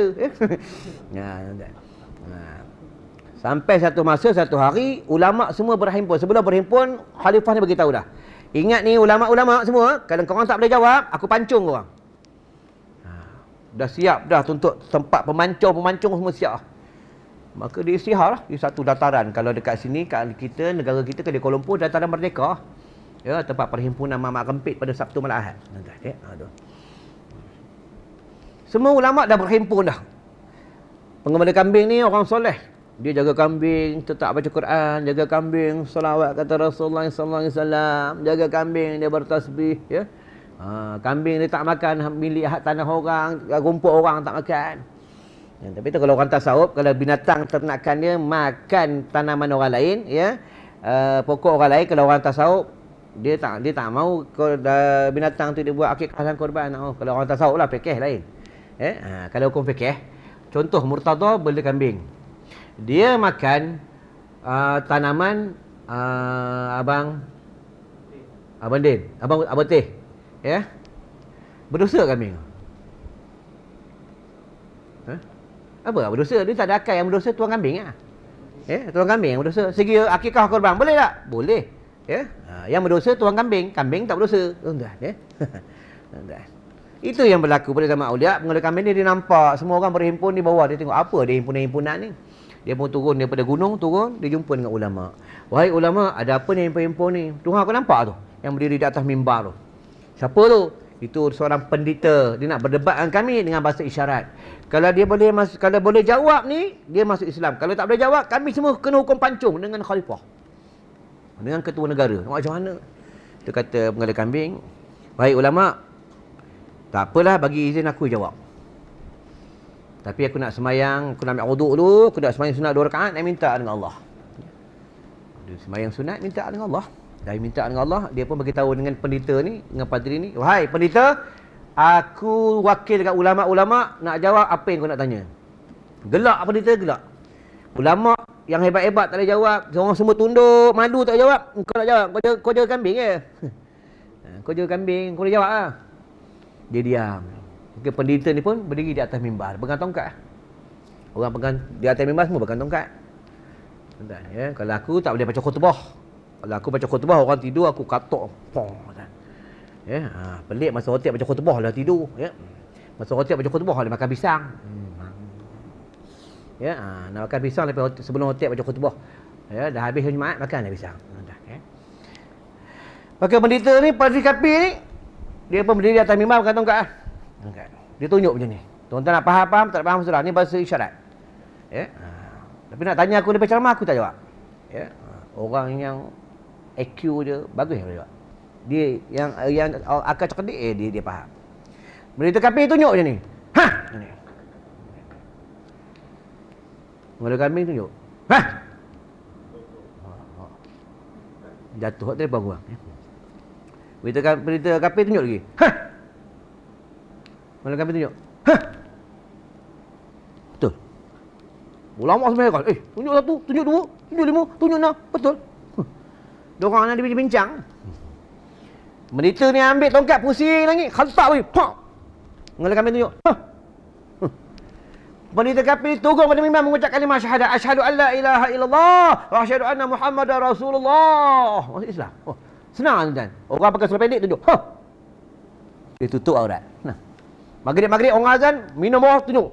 [SPEAKER 1] Sampai satu masa, satu hari, ulama semua berhimpun. Sebelum berhimpun, khalifah ni beritahu dah. Ingat ni ulama-ulama semua, kalau korang tak boleh jawab, aku pancung korang. Dah siap dah untuk tempat pemancung semua siap. Maka dia istihar lah di satu dataran. Kalau dekat sini, kat kita, negara kita, ke Kuala Lumpur, dataran Merdeka. Ya, tempat perhimpunan Mamak Kempit pada Sabtu malam Ahad. Semua ulama dah berhimpun dah. Penggembala kambing ni orang soleh. Dia jaga kambing, tetap baca Quran, jaga kambing, selawat kata Rasulullah sallallahu alaihi wasallam, jaga kambing, dia bertasbih, ya. Kambing dia tak makan milik tanah orang, rumput orang tak makan. Ya, tapi tu kalau orang tasawuf, kalau binatang ternakan dia makan tanaman orang lain, ya. Pokok orang lain, kalau orang tasawuf dia tak mau binatang tu dia buat akikah dan korban. Kalau orang tasawuf lah, fikih lain. Kalau hukum fikih, contoh murtada bela kambing. Dia makan tanaman abang Din, abang teh. Ya. Berdosa kambing. Apa berdosa? Dia tak ada akal, yang berdosa tuan kambing ah. Tuan kambing yang berdosa. Segi akikah korban boleh tak? Boleh. Ya. Yang berdosa tuan kambing, kambing tak berdosa. Tuan-tuan, ya. Tuan-tuan. Itu yang berlaku pada zaman Aulia. Penggembala kambing ni dia nampak semua orang berhimpun di bawah, dia tengok apa dia himpunan ni. Dia pun turun daripada gunung, dia jumpa dengan ulama. Wahai ulama, ada apa ni himpun ni? Tuhan aku nampak tu, yang berdiri di atas mimbar tu. Siapa tu? Itu seorang pendeta. Dia nak berdebat dengan kami dengan bahasa isyarat. Kalau dia boleh jawab ni, dia masuk Islam. Kalau tak boleh jawab, kami semua kena hukum pancung dengan khalifah, dengan ketua negara. Macam mana? Dia kata penggembala kambing, Baik ulama, tak apalah, bagi izin aku jawab. Tapi aku nak semayang, aku nak ambil wuduk dulu, aku nak semayang sunat 2 rakaat, nak minta dengan Allah. Dia semayang sunat, minta dengan Allah. Dah minta dengan Allah, dia pun bagi tahu dengan pendeta ni, dengan padri ni, wahai pendeta, aku wakil dekat ulama-ulama nak jawab apa yang kau nak tanya. Gelak pendeta, gelak. Ulama yang hebat-hebat tak boleh jawab, orang semua tunduk, malu tak jawab. Kau nak jawab, kau jaga kambing ke? Kau jaga kambing, kau boleh jawab lah. Dia diam. Mungkin pendeta ni pun berdiri di atas mimbar, pegang tongkat. Orang pegang di atas mimbar semua pegang tongkat. Ya, kalau aku tak boleh baca khutbah. Kalau aku baca khutbah, orang tidur, aku katok. Ya, pelik masa hotel baca khutbah dah tidur. Ya. Masa hotel baca khutbah dia makan pisang. Ya, nak makan pisang lepas sebelum hotel baca khutbah. Ya, dah habis Jumaat makan dah pisang. Ya. Maka pendeta ni, padri kapir ni, dia pun berdiri di atas mimbar pegang tongkat. Dia tunjuk macam ni. Tuan-tuan nak faham, tak faham sudah. Ni bahasa isyarat. Ya. Tapi nak tanya aku lepas ceramah, aku tak jawab. Ya. Orang yang IQ dia bagus dia jawab. Dia yang akal cerdik, dia faham. Pendeta kapir tunjuk macam ni. Ni. Pendeta kapir tunjuk. Jatuh telefon gua. Pendeta kapir tunjuk lagi. Pendeta kapir tunjuk. Betul. Ulama sebenarnya kan, tunjuk 1, tunjuk 2, tunjuk 5, tunjuk 6, betul. Diorang nak bincang. Pendeta ni ambil tongkat, pusing lagi, khantak weh. Pendeta kapir tunjuk. Pendeta kapir turun pada mimbar mengucap kalimah syahadat, asyhadu an la ilaha illallah wa asyhadu anna Muhammadar Rasulullah. Masuk Islam. Senang tuan. Orang pakai seluar pendek tunjuk. Dia tutup aurat. Nah. Maghrib orang azan, minum bawah tunjuk.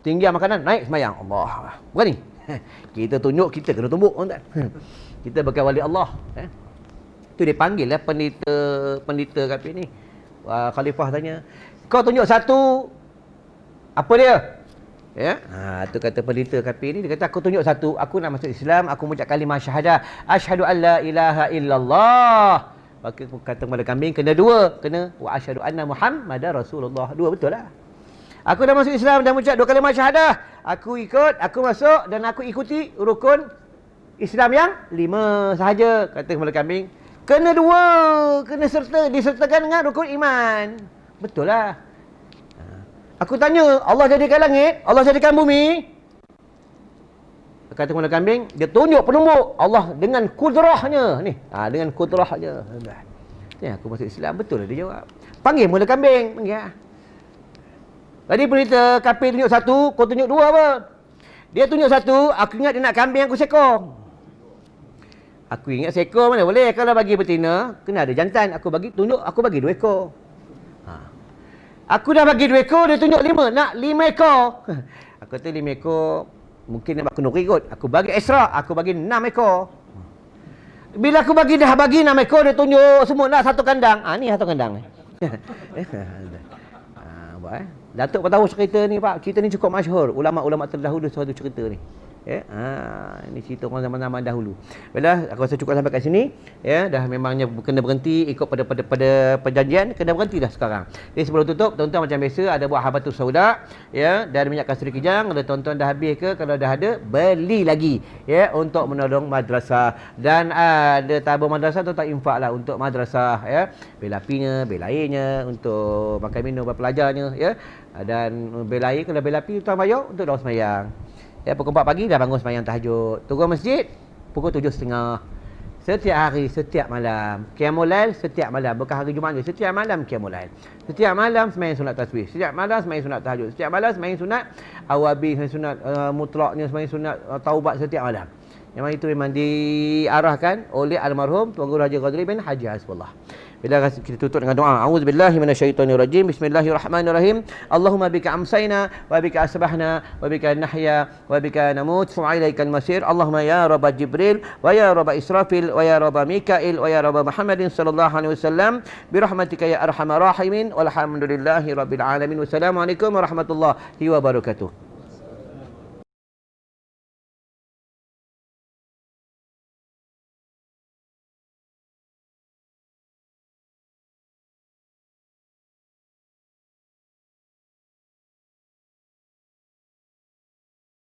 [SPEAKER 1] Tinggi makanan, naik semayang. Allah. Bukan ni. Kita tunjuk, kita kena tumbuk tuan. Kita bukan wali Allah. Tu dia panggil lah pendeta kapir ni. Khalifah tanya, kau tunjuk 1, apa dia? Ya. Tu kata pendeta kapir ni, dia kata aku tunjuk 1, aku nak masuk Islam, aku mengucap kalimah syahadah, asyhadu an la ilaha illallah. Maka kata kepada kambing, kena 2, kena wa asyhadu anna Muhammadar Rasulullah. 2 betul lah. Aku dah masuk Islam, dah mengucap 2 kalimah syahadah. Aku ikut, aku masuk dan aku ikuti rukun Islam yang 5 sahaja. Kata kepada kambing, kena 2, kena disertakan dengan rukun iman. Betul lah. Aku tanya, Allah jadikan langit, Allah jadikan bumi. Kata kepada kambing, dia tunjuk penumbuk Allah dengan kudrahnya ni. Dengan kudrahnya. Ya, aku masuk Islam, betul lah dia jawab. Panggil mula kambing, panggil. Tadi pendeta kapir tunjuk 1, kau tunjuk 2 apa? Dia tunjuk 1, aku ingat dia nak kambing aku sekor. Aku ingat sekor mana boleh, kalau bagi betina kena ada jantan. Aku bagi 2 ekor. Aku dah bagi 2 ekor, dia tunjuk 5, nak 5 ekor. Aku kata 5 ekor mungkin nak kenuri kot. Aku bagi extra, aku bagi 6 ekor. Bila aku dah bagi 6 ekor, dia tunjuk semua nak 1 kandang. Ni 1 kandang ni. Datuk pun tahu cerita ni Pak. Cerita ni cukup masyhur. Ulama-ulama terdahulu suatu cerita ni. Ya, ini cerita orang zaman-zaman dahulu. Baiklah, aku rasa cukup sampai kat sini. Ya, dah memangnya kena berhenti ikut pada perjanjian, kena berhenti dah sekarang. Jadi sebelum tutup, tuan-tuan macam biasa ada buat habatus sauda, ya, dan minyak kasturi kijang. Kalau tuan-tuan dah habis ke, kalau dah ada, beli lagi, ya, untuk menolong madrasah. Dan ada tabung madrasah, tuan-tuan infaklah untuk madrasah, ya. Bil apinya, bil airnya, untuk makan minum buat pelajarnya, ya. Dan bil air, kalau bil api tuan bayar untuk dorang semayang. Ya, pukul 4 pagi dah bangun sembahyang tahajud. Turun masjid pukul 7.30. Setiap hari, setiap malam. Qiyamul Lail setiap malam. Bukan hari Jumaat je. Setiap malam Qiyamul Lail. Setiap malam sembahyang sunat tasbih. Setiap malam sembahyang sunat tahajud. Setiap malam sembahyang sunat awabi, sembahyang sunat mutlaknya, sembahyang sunat taubat setiap malam. Yang itu memang diarahkan oleh almarhum Tuan Guru Haji Ghazali bin Haji Hasbullah. Bila kita tutup dengan doa, a'udzubillahi minasyaitonirrajim, bismillahirrahmanirrahim. Allahumma bika amsayna wa bika asbahna wa bika nahya wa bika namut wa ilaikal masir. Allahumma ya rabb Jibril wa ya rabb Israfil wa ya rabb Mikail wa ya rabb Muhammadin sallallahu alaihi wasallam bi rahmatika ya arhamar rahimin walhamdulillahi rabbil alamin. Wassalamualaikum warahmatullahi wabarakatuh.